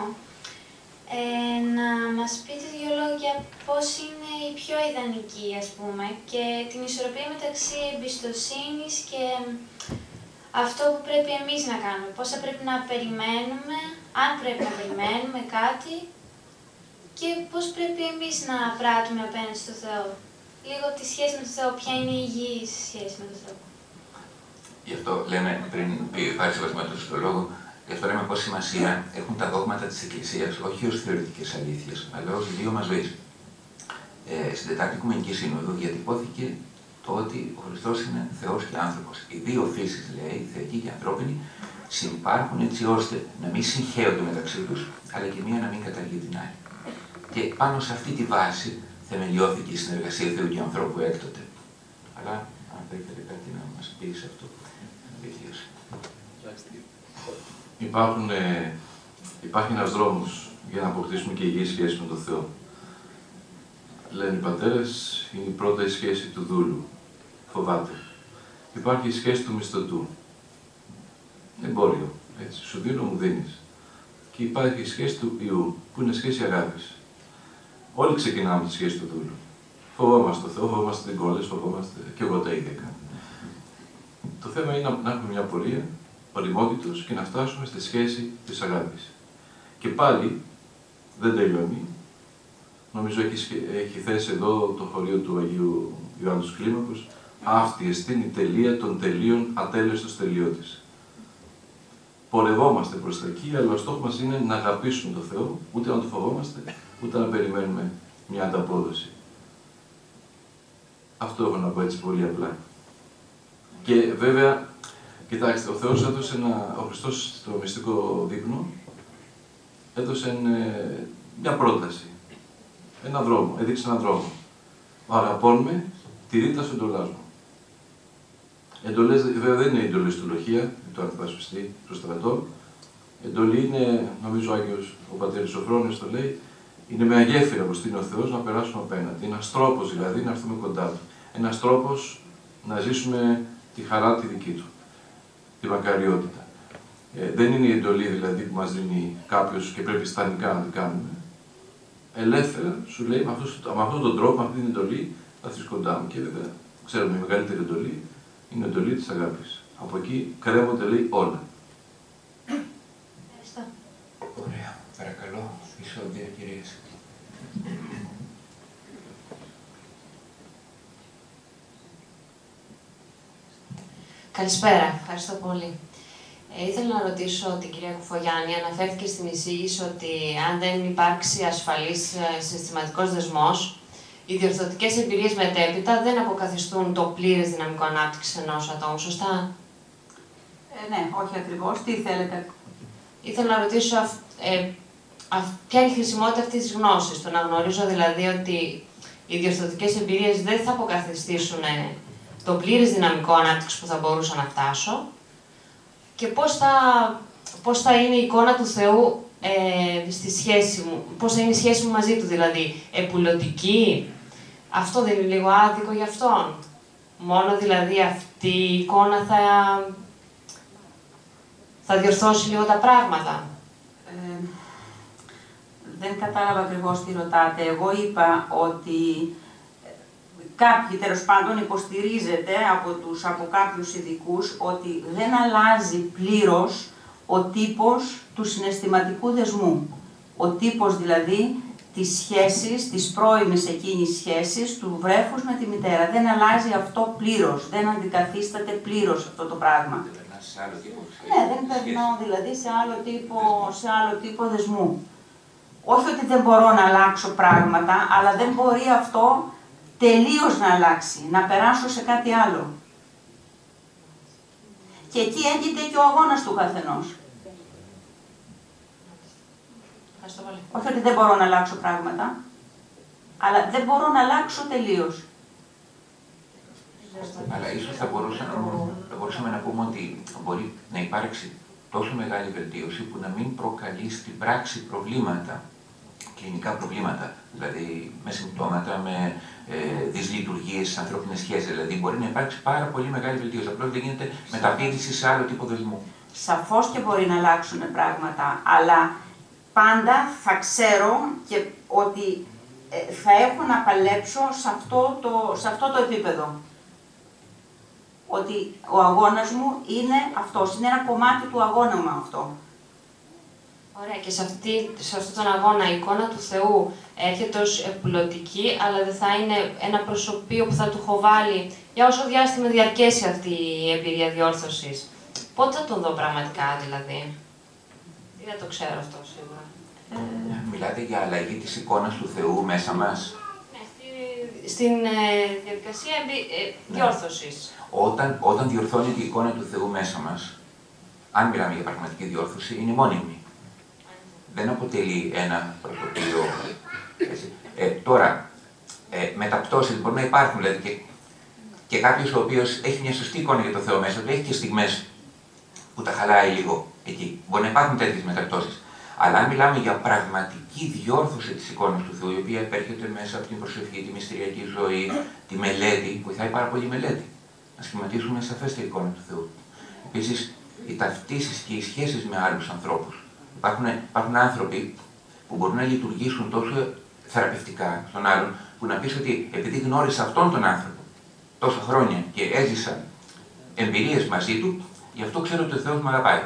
Να μας πείτε δύο λόγια πώς είναι η πιο ιδανική, ας πούμε, και την ισορροπία μεταξύ εμπιστοσύνης και αυτό που πρέπει εμείς να κάνουμε. Πώς θα πρέπει να περιμένουμε, αν πρέπει να περιμένουμε κάτι και πώς πρέπει εμείς να πράττουμε απέναντι στο Θεό. Λίγο τη σχέση με τον Θεό, ποια είναι η υγιής σχέση με τον Θεό. Γι' αυτό λέμε, πριν πάρει σεβασμό του λόγο, γι' αυτό λέμε πόση σημασία έχουν τα δόγματα της Εκκλησίας, όχι ως θεωρητικές αλήθειες, αλλά ως βίωμα ζωής. Στην Τετάρτη Οικουμενική Σύνοδο διατυπώθηκε το ότι ο Χριστός είναι Θεός και άνθρωπος. Οι δύο φύσεις, λέει, η θεϊκή και η ανθρώπινη, συμπάρχουν έτσι ώστε να μην συγχέονται μεταξύ τους, αλλά και μία να μην καταργεί την άλλη. Και πάνω σε αυτή τη βάση θεμελιώθηκε η συνεργασία Θεού και ανθρώπου έκτοτε. Αλλά αν θα ήθελε κάτι να μας πει σε αυτό, Υπάρχει ένας δρόμος για να αποκτήσουμε και υγιή σχέση με τον Θεό. Λένε οι πατέρες, είναι η πρώτη σχέση του δούλου. Φοβάται. Υπάρχει η σχέση του μισθωτού. Εμπόριο. Έτσι. Σου δίνω, μου δίνεις. Και υπάρχει η σχέση του ιού, που είναι σχέση αγάπης. Όλοι ξεκινάμε τη σχέση του δούλου. Φοβόμαστε τον Θεό, φοβόμαστε την κόλληση, φοβόμαστε και εγώ τα ίδια κάνω. Το θέμα είναι να έχουμε μια πορεία οριμότητος και να φτάσουμε στη σχέση της αγάπης. Και πάλι δεν τελειώνει. Νομίζω έχει θέσει εδώ το χωρίο του Αγίου Ιωάννου του Κλίμακος. Αυτή εστίν η τελεία των τελείων, ατέλεστος τελειώτης. Πορευόμαστε προς τα εκεί, αλλά ο στόχος μας είναι να αγαπήσουμε τον Θεό, ούτε να το φοβόμαστε, ούτε να περιμένουμε μια ανταπόδοση. Αυτό έχω να πω έτσι πολύ απλά. Και βέβαια, κοιτάξτε, ο Θεός έδωσε ο Χριστός στο μυστικό δείπνο, έδωσε μια πρόταση, ένα δρόμο, έδειξε έναν δρόμο. Ο αγαπών με, τηρεί τα εντολάς μου. Εντολές, βέβαια δεν είναι εντολές του λοχεία, του αντιπασπιστή, του στρατό. Εντολή είναι, νομίζω ο Άγιος, ο Πατέρης Σοφρόνης το λέει, είναι με αγέφυρα που στείλει ο Θεός να περάσουμε απέναντι. Ένας τρόπος δηλαδή να έρθουμε κοντά του. Ένας τρόπος να ζήσουμε τη χαρά τη δική του, τη μακαριότητα. Δεν είναι η εντολή δηλαδή που μας δίνει κάποιος και πρέπει στανικά να την κάνουμε. Ελεύθερα σου λέει με αυτόν τον τρόπο, με αυτή την εντολή θα έρθεις κοντά μου. Και βέβαια, ξέρουμε η μεγαλύτερη εντολή είναι η εντολή της αγάπης. Από εκεί κρέμονται λέει όλα. Ευχαριστώ. Ωραία. Παρακαλώ, εισόδια κυρίες. Καλησπέρα, ευχαριστώ πολύ. Ήθελα να ρωτήσω την κυρία Κουφογιάννη, αναφέρθηκε στην εισήγηση ότι αν δεν υπάρξει ασφαλής συστηματικός δεσμός, οι διορθωτικές εμπειρίες μετέπειτα δεν αποκαθιστούν το πλήρες δυναμικό ανάπτυξη ενός ατόμου, σωστά? Ναι, όχι ακριβώς. Τι θέλετε? Ήθελα να ρωτήσω ποια είναι η χρησιμότητα αυτής της γνώσης, το να γνωρίζω δηλαδή ότι οι διορθωτικές εμπειρίες δεν θα αποκαθιστήσουν το πλήρες δυναμικό ανάπτυξη που θα μπορούσα να φτάσω και πώς θα είναι η εικόνα του Θεού στη σχέση μου, πώς θα είναι η σχέση μου μαζί του, δηλαδή επουλωτική. Αυτό δεν είναι λίγο άδικο για αυτόν? Μόνο δηλαδή αυτή η εικόνα θα διορθώσει λίγο τα πράγματα. Δεν κατάλαβα ακριβώς τι ρωτάτε. Εγώ είπα ότι κάποιοι, τέλος πάντων, υποστηρίζεται από κάποιους ειδικούς ότι δεν αλλάζει πλήρως ο τύπος του συναισθηματικού δεσμού. Ο τύπος δηλαδή της σχέσης, της πρώιμης εκείνης σχέσης του βρέφους με τη μητέρα. Δεν αλλάζει αυτό πλήρως, δεν αντικαθίσταται πλήρως αυτό το πράγμα. Ναι, δεν περνάω δηλαδή σε άλλο τύπο δεσμού. Όχι ότι δεν μπορώ να αλλάξω πράγματα, αλλά δεν μπορεί αυτό τελείως να αλλάξει, να περάσω σε κάτι άλλο. Και εκεί έγκυται και ο αγώνας του καθενός. Όχι ότι δεν μπορώ να αλλάξω πράγματα, αλλά δεν μπορώ να αλλάξω τελείως. Αλλά ίσως θα μπορούσαμε να πούμε ότι μπορεί να υπάρξει τόσο μεγάλη βελτίωση που να μην προκαλεί στην πράξη προβλήματα, κλινικά προβλήματα, δηλαδή με συμπτώματα, με δυσλειτουργίες στις ανθρώπινες σχέσεις. Δηλαδή μπορεί να υπάρξει πάρα πολύ μεγάλη βελτίωση. Απλώς δεν γίνεται μεταπίδηση σε άλλο τύπο δεσμού. Σαφώς και μπορεί να αλλάξουν πράγματα, αλλά πάντα θα ξέρω και ότι θα έχω να παλέψω σε αυτό το επίπεδο. Ότι ο αγώνας μου είναι αυτός, είναι ένα κομμάτι του αγώνα μου αυτό. Ωραία, και σε αυτόν τον αγώνα η εικόνα του Θεού έρχεται ως επουλωτική, αλλά δεν θα είναι ένα προσωπείο που θα του έχω βάλει για όσο διάστημα διαρκέσει αυτή η εμπειρία διόρθωσης. Πότε θα τον δω πραγματικά, δηλαδή? Δεν το ξέρω αυτό σίγουρα. Μιλάτε για αλλαγή της εικόνας του Θεού μέσα μας. Ναι, στην διαδικασία διόρθωσης. Όταν διορθώνεται η εικόνα του Θεού μέσα μας, αν μιλάμε για πραγματική διόρθωση, είναι μόνιμη. Δεν αποτελεί ένα προσωπείο. Τώρα, μεταπτώσεις μπορεί να υπάρχουν, δηλαδή και κάποιος ο οποίος έχει μια σωστή εικόνα για το Θεό μέσα του, έχει και στιγμές που τα χαλάει λίγο εκεί. Μπορεί να υπάρχουν τέτοιες μεταπτώσεις. Αλλά αν μιλάμε για πραγματική διόρθωση της εικόνας του Θεού, η οποία επέρχεται μέσα από την προσευχή, τη μυστηριακή ζωή, τη μελέτη, βοηθάει πάρα πολύ η μελέτη. Να σχηματίσουμε σαφέστερη εικόνα του Θεού. Επίσης, οι ταυτίσεις και οι σχέσεις με άλλους ανθρώπους. Υπάρχουν άνθρωποι που μπορούν να λειτουργήσουν τόσο θεραπευτικά στον άλλον, που να πεις ότι επειδή γνώρισα αυτόν τον άνθρωπο τόσα χρόνια και έζησα εμπειρίες μαζί του, γι' αυτό ξέρω ότι ο Θεός με αγαπάει.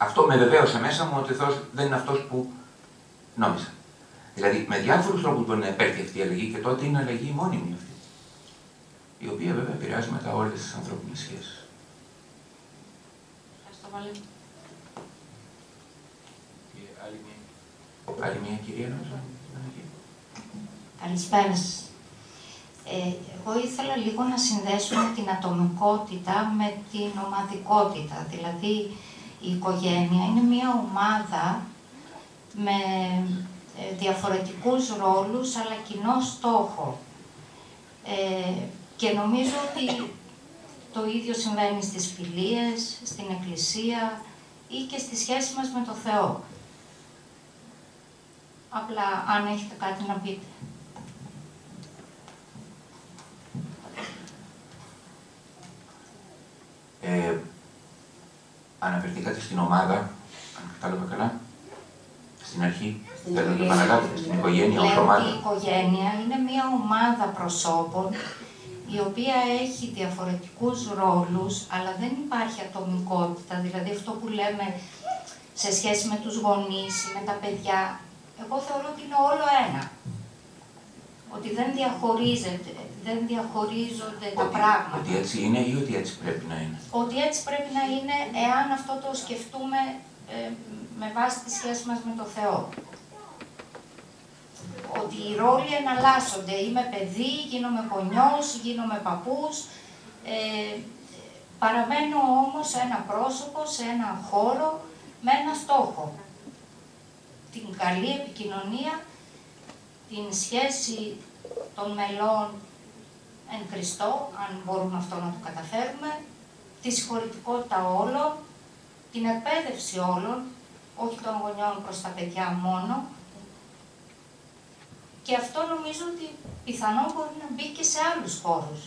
Αυτό με βεβαίωσε μέσα μου ότι ο Θεός δεν είναι αυτός που νόμιζα. Δηλαδή, με διάφορους τρόπους μπορεί να επέρχει αυτή η αλλαγή και τότε είναι αλλαγή μόνιμη αυτή. Η οποία βέβαια επηρεάζει μετά όλες τις ανθρώπινες σχέσεις. Ευχαριστώ πολύ. Άλλη μια κυρία, νομίζω. Καλησπέρα σας. Εγώ ήθελα λίγο να συνδέσουμε την ατομικότητα με την ομαδικότητα. Δηλαδή, η οικογένεια είναι μια ομάδα με διαφορετικούς ρόλους, αλλά κοινό στόχο. Και νομίζω ότι το ίδιο συμβαίνει στις φιλίες, στην Εκκλησία ή και στη σχέση μας με το Θεό. Απλά, αν έχετε κάτι να πείτε. Αναφερθήκατε στην ομάδα, αν κατάλαβα καλά, στην αρχή, θέλω να το επαναλάβετε, στην οικογένεια ως ομάδα. Η οικογένεια είναι μια ομάδα προσώπων, η οποία έχει διαφορετικούς ρόλους, αλλά δεν υπάρχει ατομικότητα. Δηλαδή αυτό που λέμε σε σχέση με τους γονείς, με τα παιδιά, εγώ θεωρώ ότι είναι όλο ένα. Ότι δεν διαχωρίζονται τα πράγματα. Ότι έτσι είναι ή ότι έτσι πρέπει να είναι? Ότι έτσι πρέπει να είναι, εάν αυτό το σκεφτούμε με βάση τη σχέση μας με το Θεό. Ότι οι ρόλοι εναλλάσσονται. Είμαι παιδί, γίνομαι γονιός, γίνομαι παππούς. Παραμένω όμως σε ένα πρόσωπο, σε ένα χώρο, με ένα στόχο. Την καλή επικοινωνία, την σχέση των μελών εν Χριστώ, αν μπορούμε αυτό να το καταφέρουμε, τη συγχωρητικότητα όλων, την εκπαίδευση όλων, όχι των γονιών προς τα παιδιά μόνο. Και αυτό νομίζω ότι πιθανόν μπορεί να μπει και σε άλλους χώρους.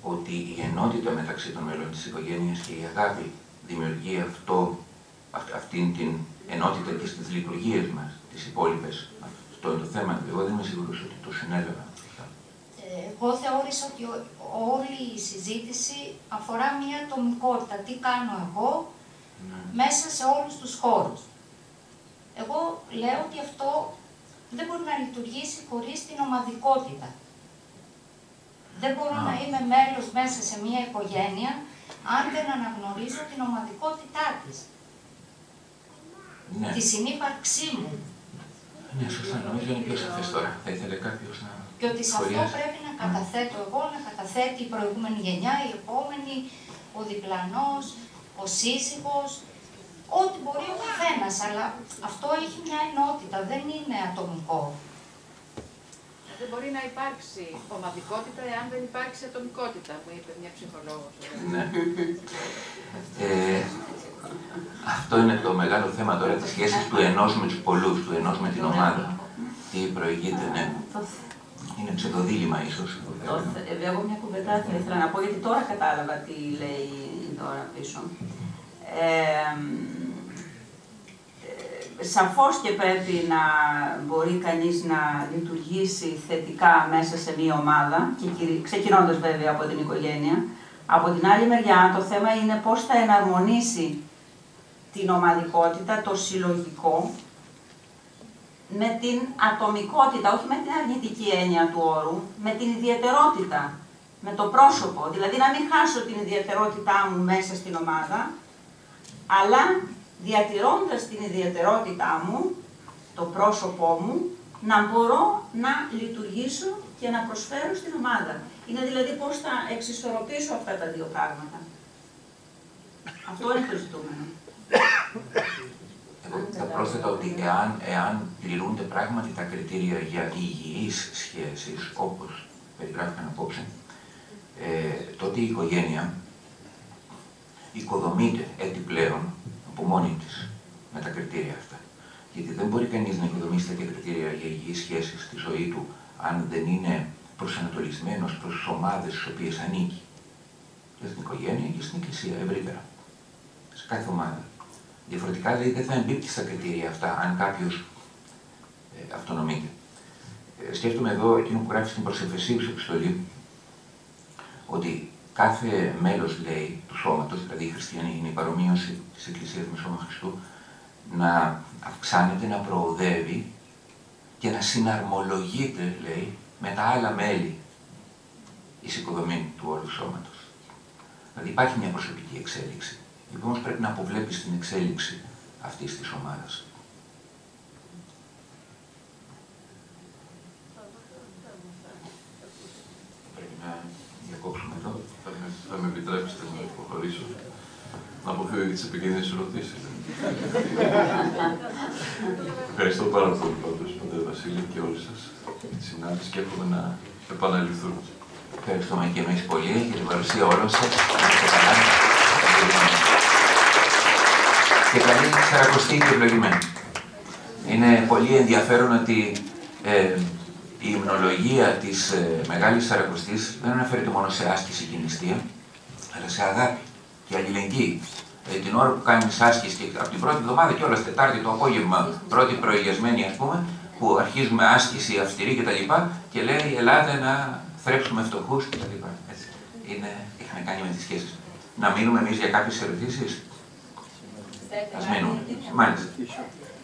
Ότι η ενότητα μεταξύ των μέλων της οικογένειας και η αγάπη δημιουργεί αυτήν την ενότητα και στις λειτουργίες μας, τις υπόλοιπες. Αυτό είναι το θέμα. Εγώ δεν είμαι σίγουρος ότι το συνέλαβα. Εγώ θεώρησα ότι όλη η συζήτηση αφορά μια ατομικότητα. Τι κάνω εγώ μέσα σε όλους τους χώρους. Εγώ λέω ότι αυτό δεν μπορεί να λειτουργήσει χωρίς την ομαδικότητα. Δεν μπορώ να είμαι μέλος μέσα σε μια οικογένεια αν δεν αναγνωρίζω την ομαδικότητά της. Ναι. Τη συνύπαρξή μου. Ναι, σωστά. Νομίζω είναι πιο σαφές τώρα. Θα ήθελε κάποιος να και ότι σε αυτό πρέπει να καταθέτω εγώ, να καταθέτει η προηγούμενη γενιά, η επόμενη, ο διπλανός, ο σύζυγος, ό,τι μπορεί ο καθένας, αλλά αυτό έχει μια ενότητα, δεν είναι ατομικό. Δεν μπορεί να υπάρξει ομαδικότητα εάν δεν υπάρξει ατομικότητα, μου είπε μια ψυχολόγος. Ναι. Αυτό είναι το μεγάλο θέμα τώρα, της σχέσης του ενός με τους πολλούς, του ενός με την ομάδα. Τι προηγείται, ναι. Είναι ψευδοδίλημμα ίσως. Εγώ μια κουβέντα θα ήθελα να πω, γιατί τώρα κατάλαβα τι λέει τώρα πίσω. Σαφώς και πρέπει να μπορεί κανείς να λειτουργήσει θετικά μέσα σε μία ομάδα, και ξεκινώντας βέβαια από την οικογένεια. Από την άλλη μεριά, το θέμα είναι πώς θα εναρμονίσει την ομαδικότητα, το συλλογικό, με την ατομικότητα, όχι με την αρνητική έννοια του όρου, με την ιδιαιτερότητα, με το πρόσωπο. Δηλαδή να μην χάσω την ιδιαιτερότητά μου μέσα στην ομάδα, αλλά διατηρώντας την ιδιαιτερότητά μου, το πρόσωπό μου, να μπορώ να λειτουργήσω και να προσφέρω στην ομάδα. Είναι δηλαδή πώς θα εξισορροπήσω αυτά τα δύο πράγματα. Αυτό είναι το ζητούμενο. Εγώ θα πρόσθετα ότι εάν πληρούνται πράγματι τα κριτήρια για υγιείς σχέσεις, όπως περιγράφηκαν απόψε, τότε η οικογένεια οικοδομείται επιπλέον από μόνη της με τα κριτήρια αυτά. Γιατί δεν μπορεί κανείς να οικοδομήσει τέτοια κριτήρια για υγιείς σχέσεις στη ζωή του, αν δεν είναι προσανατολισμένος προς τις ομάδες στις οποίες ανήκει. Και στην οικογένεια και στην εκκλησία ευρύτερα. Σε κάθε ομάδα. Διαφορετικά δηλαδή δεν θα εμπίπτει στα κριτήρια αυτά, αν κάποιος αυτονομείται. Σκέφτομαι εδώ εκείνο που γράφει στην προσεφεσίους επιστολή, ότι κάθε μέλος, λέει, του σώματος, δηλαδή οι χριστιανοί είναι η παρομοίωση της Εκκλησίας με σώμα Χριστού, να αυξάνεται, να προοδεύει και να συναρμολογείται, λέει, με τα άλλα μέλη εις οικοδομή του όλου σώματος. Δηλαδή υπάρχει μια προσωπική εξέλιξη, η οποία όμως πρέπει να αποβλέπει στην εξέλιξη αυτής της ομάδας. Πρέπει να διακόψουμε εδώ. Θα με επιτρέψετε να υποχωρήσω, να αποφύγω και τις επικίνδυνες ερωτήσεις. Ευχαριστώ πάρα πολύ πάντως, Πατέρα Βασίλη, και όλους σας για τη συνάντηση και εύχομαι να επαναληφθούν. Ευχαριστούμε και εμείς πολύ για την παρουσία όλων σας. Και καλή Σαρακοστή και ευλογημένη. Είναι πολύ ενδιαφέρον ότι η υμνολογία της Μεγάλης Σαρακοστής δεν αναφέρεται μόνο σε άσκηση και νηστεία, αλλά σε αγάπη και αλληλεγγύη. Την ώρα που κάνεις άσκηση, και από την πρώτη εβδομάδα και όλα, Τετάρτη το απόγευμα, πρώτη προηγιασμένη ας πούμε, που αρχίζουμε άσκηση αυστηρή κτλ. Και λέει, ελάτε να θρέψουμε φτωχούς κτλ. Έχει να κάνει με τις σχέσεις. Να μείνουμε εμείς για κάποιες ερωτήσεις. Ας μείνουμε. Μάλιστα.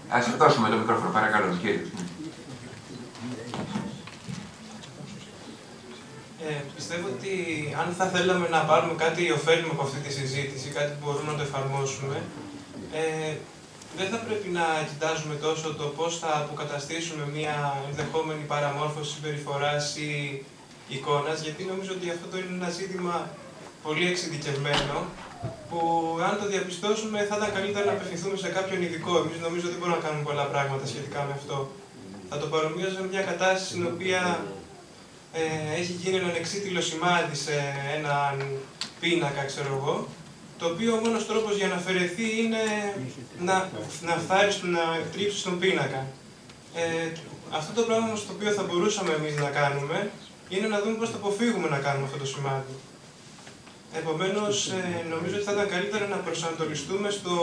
Ας δώσουμε το μικρόφωνο, παρακαλώ, κύριε. Πιστεύω ότι αν θα θέλαμε να πάρουμε κάτι ωφέλιμο από αυτή τη συζήτηση, κάτι που μπορούμε να το εφαρμόσουμε, δεν θα πρέπει να κοιτάζουμε τόσο το πώς θα αποκαταστήσουμε μια ενδεχόμενη παραμόρφωση συμπεριφοράς ή εικόνας, γιατί νομίζω ότι αυτό το είναι ένα ζήτημα πολύ εξειδικευμένο, που αν το διαπιστώσουμε θα ήταν καλύτερα να απευθυνθούμε σε κάποιον ειδικό. Εμείς νομίζω ότι δεν μπορούμε να κάνουμε πολλά πράγματα σχετικά με αυτό. Θα το παρομοίωσα με μια κατάσταση στην οποία έχει γίνει έναν εξίτηλο σημάδι σε έναν πίνακα, ξέρω εγώ, το οποίο ο μόνος τρόπος για να αφαιρεθεί είναι να φτάρεις, να τρίψεις τον πίνακα. Αυτό το πράγμα το οποίο θα μπορούσαμε εμείς να κάνουμε είναι να δούμε πώς θα αποφύγουμε να κάνουμε αυτό το σημάδι. Επομένως, νομίζω ότι θα ήταν καλύτερα να προσανατολιστούμε στο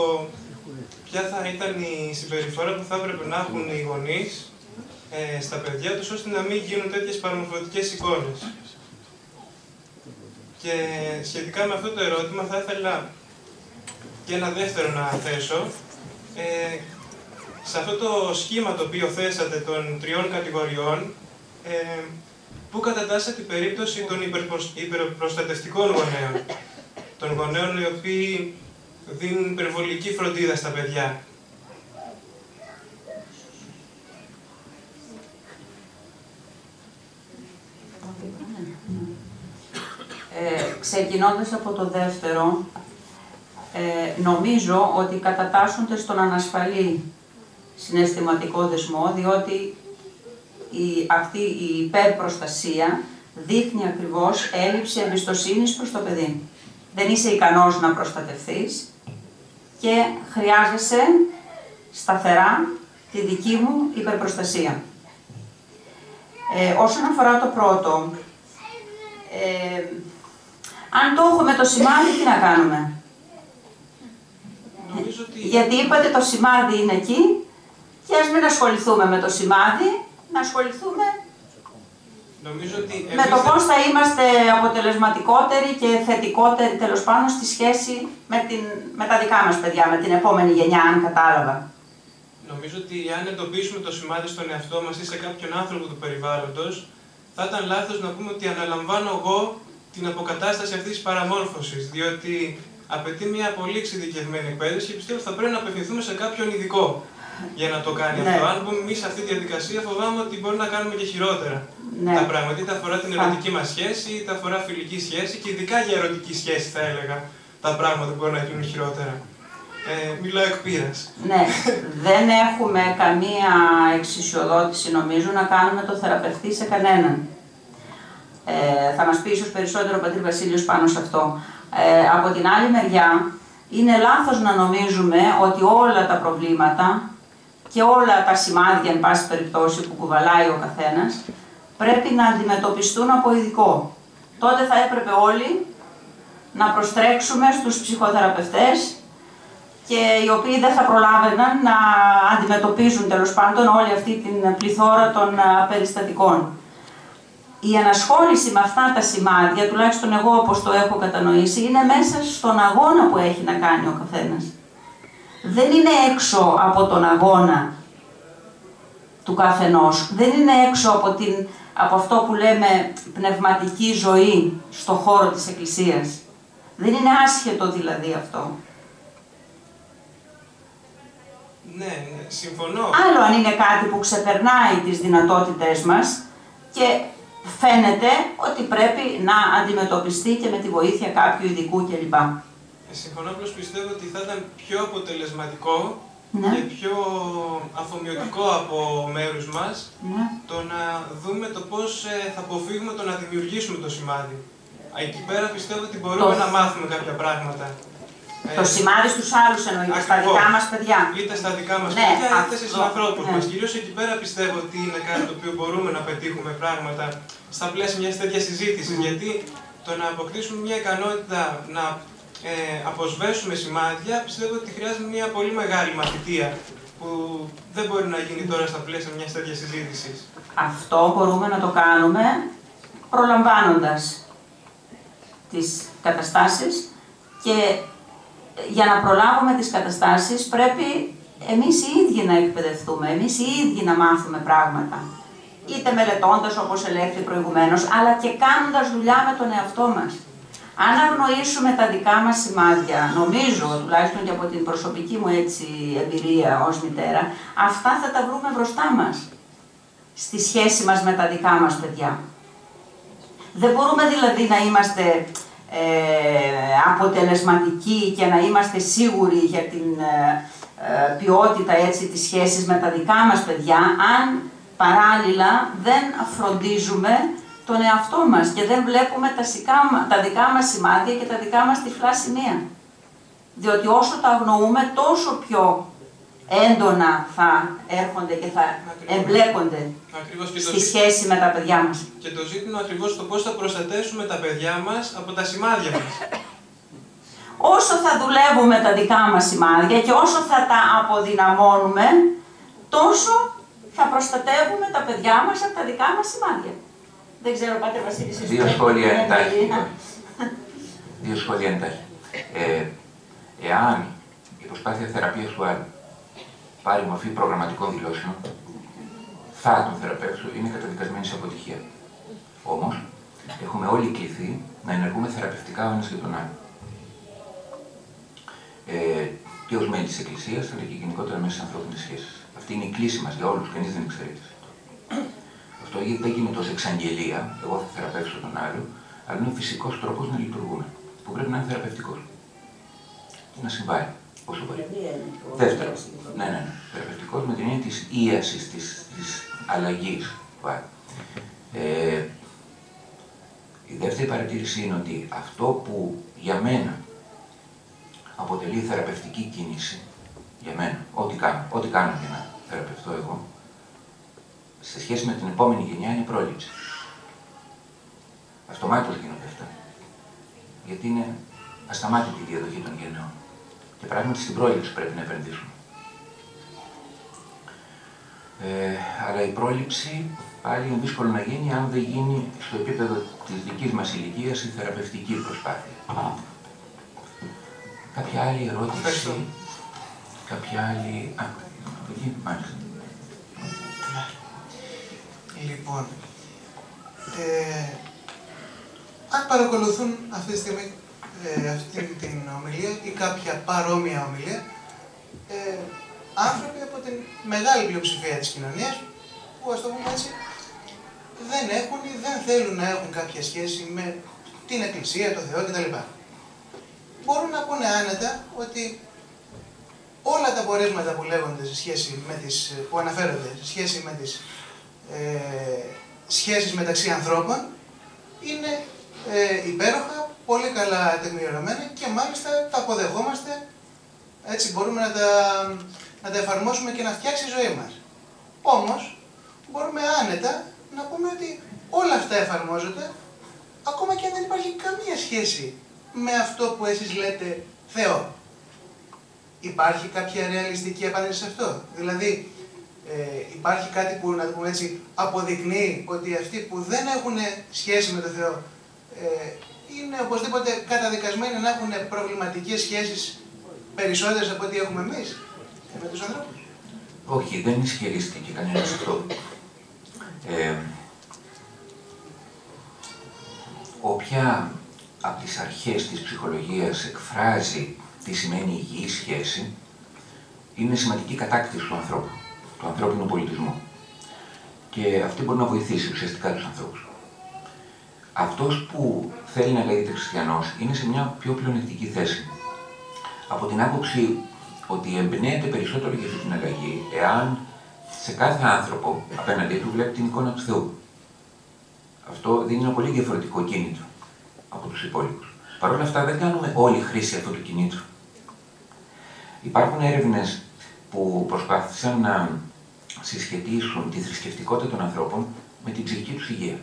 ποια θα ήταν η συμπεριφορά που θα έπρεπε να έχουν οι γονείς στα παιδιά τους, ώστε να μην γίνουν τέτοιες παραμορφωτικές εικόνες. Και σχετικά με αυτό το ερώτημα θα ήθελα και ένα δεύτερο να θέσω. Σε αυτό το σχήμα το οποίο θέσατε των τριών κατηγοριών, πού κατατάσσεται την περίπτωση των υπερπροστατευτικών γονέων, των γονέων οι οποίοι δίνουν υπερβολική φροντίδα στα παιδιά. Ξεκινώντας από το δεύτερο, νομίζω ότι κατατάσσονται στον ανασφαλή συναισθηματικό δεσμό, διότι αυτή η υπερπροστασία δείχνει ακριβώς έλλειψη εμπιστοσύνης προς το παιδί. Δεν είσαι ικανός να προστατευθείς και χρειάζεσαι σταθερά τη δική μου υπερπροστασία. Όσον αφορά το πρώτο, αν το έχουμε το σημάδι, τι να κάνουμε? Γιατί είπατε το σημάδι είναι εκεί και ας μην ασχοληθούμε με το σημάδι, να ασχοληθούμε με το πώς θα είμαστε αποτελεσματικότεροι και θετικότεροι τέλος πάντων στη σχέση με τα δικά μας παιδιά, με την επόμενη γενιά, αν κατάλαβα. Νομίζω ότι αν εντοπίσουμε το σημάδι στον εαυτό μας ή σε κάποιον άνθρωπο του περιβάλλοντος, θα ήταν λάθος να πούμε ότι αναλαμβάνω εγώ την αποκατάσταση αυτής της παραμόρφωσης, διότι απαιτεί μια πολύ εξειδικευμένη εκπαίδευση και πιστεύω ότι θα πρέπει να απευθυνθούμε σε κάποιον ειδικό για να το κάνει αυτό. Αν μπούμε εμείς σε αυτή τη διαδικασία, φοβάμαι ότι μπορεί να κάνουμε και χειρότερα τα πράγματα. Είτε αφορά την ερωτική μας σχέση, είτε αφορά φιλική σχέση και ειδικά για ερωτική σχέση, θα έλεγα, τα πράγματα μπορεί να γίνουν χειρότερα. Μιλάω εκ πείρας. Ναι, δεν έχουμε καμία εξισιοδότηση νομίζω να κάνουμε το θεραπευτή σε κανέναν. Θα μας πει ίσως περισσότερο ο πατήρ Βασίλειος πάνω σε αυτό. Από την άλλη μεριά, είναι λάθος να νομίζουμε ότι όλα τα προβλήματα και όλα τα σημάδια, εν πάση περιπτώσει, που κουβαλάει ο καθένας, πρέπει να αντιμετωπιστούν από ειδικό. Τότε θα έπρεπε όλοι να προστρέξουμε στους ψυχοθεραπευτές και οι οποίοι δεν θα προλάβαιναν να αντιμετωπίζουν τέλος πάντων όλη αυτή την πληθώρα των περιστατικών. Η ανασχόληση με αυτά τα σημάδια, τουλάχιστον εγώ όπως το έχω κατανοήσει, είναι μέσα στον αγώνα που έχει να κάνει ο καθένας. Δεν είναι έξω από τον αγώνα του καθενός, δεν είναι έξω από αυτό που λέμε πνευματική ζωή στον χώρο της Εκκλησίας. Δεν είναι άσχετο δηλαδή αυτό. Ναι, συμφωνώ. Άλλο αν είναι κάτι που ξεπερνάει τις δυνατότητές μας και φαίνεται ότι πρέπει να αντιμετωπιστεί και με τη βοήθεια κάποιου ειδικού κλπ. Συμφωνώ, απλώς πιστεύω ότι θα ήταν πιο αποτελεσματικό και πιο αφομοιωτικό από μέρους μας το να δούμε το πώς θα αποφύγουμε το να δημιουργήσουμε το σημάδι. Εκεί πέρα πιστεύω ότι μπορούμε να μάθουμε κάποια πράγματα. Το σημάδι στους άλλους εννοείται, στα δικά μας παιδιά. Είτε στα δικά μας παιδιά, είτε στις ανθρώπους μας. Κυρίως εκεί πέρα πιστεύω ότι είναι κάτι το οποίο μπορούμε να πετύχουμε πράγματα στα πλαίσια μιας τέτοιας συζήτησης. Γιατί το να αποκτήσουμε μια ικανότητα να αποσβέσουμε σημάδια, πιστεύω ότι χρειάζεται μια πολύ μεγάλη μαθητεία που δεν μπορεί να γίνει τώρα στα πλαίσια μιας τέτοιας συζήτησης. Αυτό μπορούμε να το κάνουμε προλαμβάνοντας τις καταστάσεις και για να προλάβουμε τις καταστάσεις πρέπει εμείς οι ίδιοι να εκπαιδευτούμε, εμείς οι ίδιοι να μάθουμε πράγματα. Είτε μελετώντας όπως ελέγχθη προηγουμένως, αλλά και κάνοντας δουλειά με τον εαυτό μας. Αν αγνοήσουμε τα δικά μας σημάδια, νομίζω, τουλάχιστον και από την προσωπική μου έτσι εμπειρία ως μητέρα, αυτά θα τα βρούμε μπροστά μας, στη σχέση μας με τα δικά μας παιδιά. Δεν μπορούμε δηλαδή να είμαστε αποτελεσματικοί και να είμαστε σίγουροι για την ποιότητα έτσι, της σχέσης με τα δικά μας παιδιά, αν παράλληλα δεν φροντίζουμε τον εαυτό μας και δεν βλέπουμε τα δικά μας σημάδια και τα δικά μας τυφλά σημεία. Διότι όσο τα αγνοούμε, τόσο πιο έντονα θα έρχονται και θα εμπλέκονται στη σχέση με τα παιδιά μας. Και το ζήτημα ακριβώς το πώς θα προστατεύσουμε τα παιδιά μας από τα σημάδια μας. Όσο θα δουλεύουμε τα δικά μας σημάδια και όσο θα τα αποδυναμώνουμε, τόσο θα προστατεύουμε τα παιδιά μας από τα δικά μας σημάδια. Δεν ξέρω, Πάτερ Βασίλη, εσείς... Δύο σχόλια εντάχει. Δύο σχόλια εντάχει. Εάν η προσπάθεια θεραπείας του άλλου πάρει μορφή προγραμματικών δηλώσεων, θα τον θεραπεύσω, είναι καταδικασμένη σε αποτυχία. Όμως, έχουμε όλοι κληθεί να ενεργούμε θεραπευτικά ο ένας για τον άλλο. Και ως μέλη της Εκκλησίας, αλλά και γενικότερα μέσα στις ανθρώπινες σχέσεις. Αυτή είναι η κλίση μας για όλους, κανείς δεν εξαιρείται. Αυτό γιατί έγινε τόσο εξαγγελία, εγώ θα θεραπεύσω τον άλλο, αλλά είναι ο φυσικός τρόπος να λειτουργούμε, που πρέπει να είναι θεραπευτικός. Και να συμβάλλει όσο μπορεί. Δεύτερο, θεραπευτικός με την έννοια της ίασης, της αλλαγής. Η δεύτερη παρατήρηση είναι ότι αυτό που για μένα αποτελεί θεραπευτική κίνηση, για μένα, ό,τι κάνω για να θεραπευτώ εγώ, σε σχέση με την επόμενη γενιά είναι η πρόληψη. Αυτομάτως γίνονται αυτά. Γιατί είναι ασταμάτητη η διαδοχή των γενναιών. Και πράγματι στην πρόληψη πρέπει να επενδύσουμε. Αλλά η πρόληψη πάλι είναι δύσκολο να γίνει αν δεν γίνει στο επίπεδο της δικής μας ηλικίας η θεραπευτική προσπάθεια. Κάποια άλλη ερώτηση, κάποια άλλη... από εκεί, μάλιστα. Λοιπόν, αν παρακολουθούν αυτή τη στιγμή αυτή την ομιλία ή κάποια παρόμοια ομιλία, άνθρωποι από την μεγάλη πλειοψηφία της κοινωνίας, που ας το πούμε έτσι, δεν έχουν ή δεν θέλουν να έχουν κάποια σχέση με την Εκκλησία, το Θεό κτλ. Μπορούν να πούνε άνετα ότι όλα τα πορίσματα που λέγονται σε σχέση με τις, που αναφέρονται σε σχέση με τις σχέσεις μεταξύ ανθρώπων είναι υπέροχα, πολύ καλά τεκμηριωμένα και μάλιστα τα αποδεχόμαστε, έτσι μπορούμε να τα εφαρμόσουμε και να φτιάξει η ζωή μας. Όμως, μπορούμε άνετα να πούμε ότι όλα αυτά εφαρμόζονται ακόμα και αν δεν υπάρχει καμία σχέση με αυτό που εσείς λέτε Θεό. Υπάρχει κάποια ρεαλιστική απάντηση σε αυτό? Δηλαδή, υπάρχει κάτι που, να το πούμε έτσι, αποδεικνύει ότι αυτοί που δεν έχουν σχέση με το Θεό είναι οπωσδήποτε καταδικασμένοι να έχουν προβληματικές σχέσεις περισσότερες από ό,τι έχουμε εμείς με τους ανθρώπους? Όχι, δεν ισχυρίστηκε κανένας αυτό. Όποια από τις αρχές της ψυχολογίας εκφράζει τι σημαίνει υγιή σχέση, είναι σημαντική κατάκτηση του ανθρώπου, του ανθρώπινου πολιτισμού. Και αυτή μπορεί να βοηθήσει ουσιαστικά τους ανθρώπους. Αυτός που θέλει να λέγεται χριστιανός είναι σε μια πιο πλεονεκτική θέση. Από την άποψη ότι εμπνέεται περισσότερο για αυτή την αλλαγή, εάν σε κάθε άνθρωπο απέναντί του βλέπει την εικόνα του Θεού. Αυτό δίνει ένα πολύ διαφορετικό κίνητρο από τους υπόλοιπους. Παρ' όλα αυτά δεν κάνουμε όλη χρήση αυτού του κινήτρου. Υπάρχουν έρευνες που προσπάθησαν να συσχετίσουν τη θρησκευτικότητα των ανθρώπων με την ψυχική τους υγεία.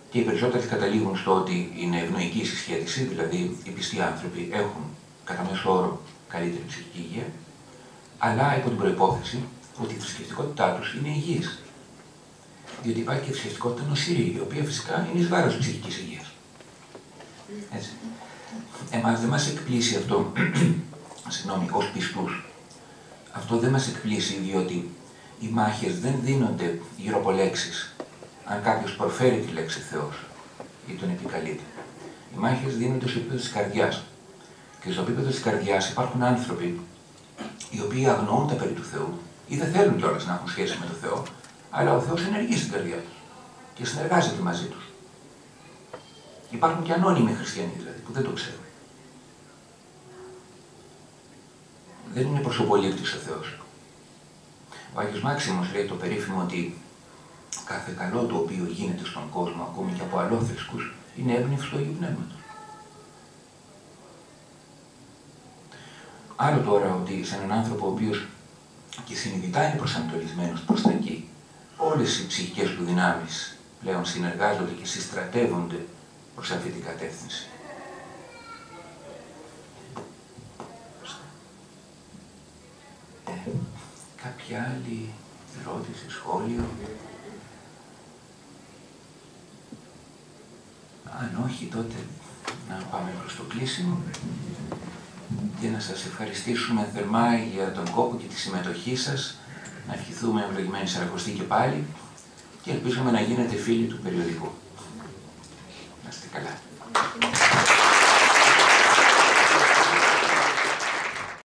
Και οι περισσότεροι καταλήγουν στο ότι είναι ευνοϊκή η συσχέτιση, δηλαδή οι πιστοί άνθρωποι έχουν κατά μέσο όρο καλύτερη ψυχική υγεία, αλλά υπό την προϋπόθεση ότι η θρησκευτικότητά τους είναι υγιής. Διότι υπάρχει και θρησκευτικότητα νοσηρή, η οποία φυσικά είναι εις βάρος της ψυχικής υγείας. Έτσι. Εμάς δεν μας εκπλήσει αυτό, συγγνώμη, ως πιστούς. Αυτό δεν μας εκπλήσει, διότι οι μάχες δεν δίνονται γύρω από λέξεις. Αν κάποιος προφέρει τη λέξη Θεός ή τον επικαλείται. Οι μάχες δίνονται στο επίπεδο της καρδιάς. Και στο επίπεδο της καρδιάς υπάρχουν άνθρωποι οι οποίοι αγνοούν τα περί του Θεού ή δεν θέλουν κιόλας να έχουν σχέση με τον Θεό, αλλά ο Θεός ενεργεί στην καρδιά τους και συνεργάζεται μαζί τους. Υπάρχουν και ανώνυμοι χριστιανοί δηλαδή που δεν το ξέρουν. Δεν είναι προσωπολήπτης ο Θεός. Ο Άγιος Μάξιμος λέει το περίφημο ότι κάθε καλό το οποίο γίνεται στον κόσμο, ακόμη και από αλλόθρησκους, είναι έμπνευση του Αγίου Πνεύματος. Άλλο τώρα ότι σε έναν άνθρωπο ο οποίος και συνειδητά είναι προσανατολισμένος προς τα εκεί, όλες οι ψυχικές του δυνάμεις πλέον συνεργάζονται και συστρατεύονται προς αυτή την κατεύθυνση. Κάποια άλλη ερώτηση, σχόλιο? Αν όχι, τότε να πάμε προς το κλείσιμο και να σας ευχαριστήσουμε θερμά για τον κόπο και τη συμμετοχή σας, να ευχηθούμε ευλογημένη Σαρακοστή και πάλι και ελπίζουμε να γίνετε φίλοι του περιοδικού. Να είστε καλά.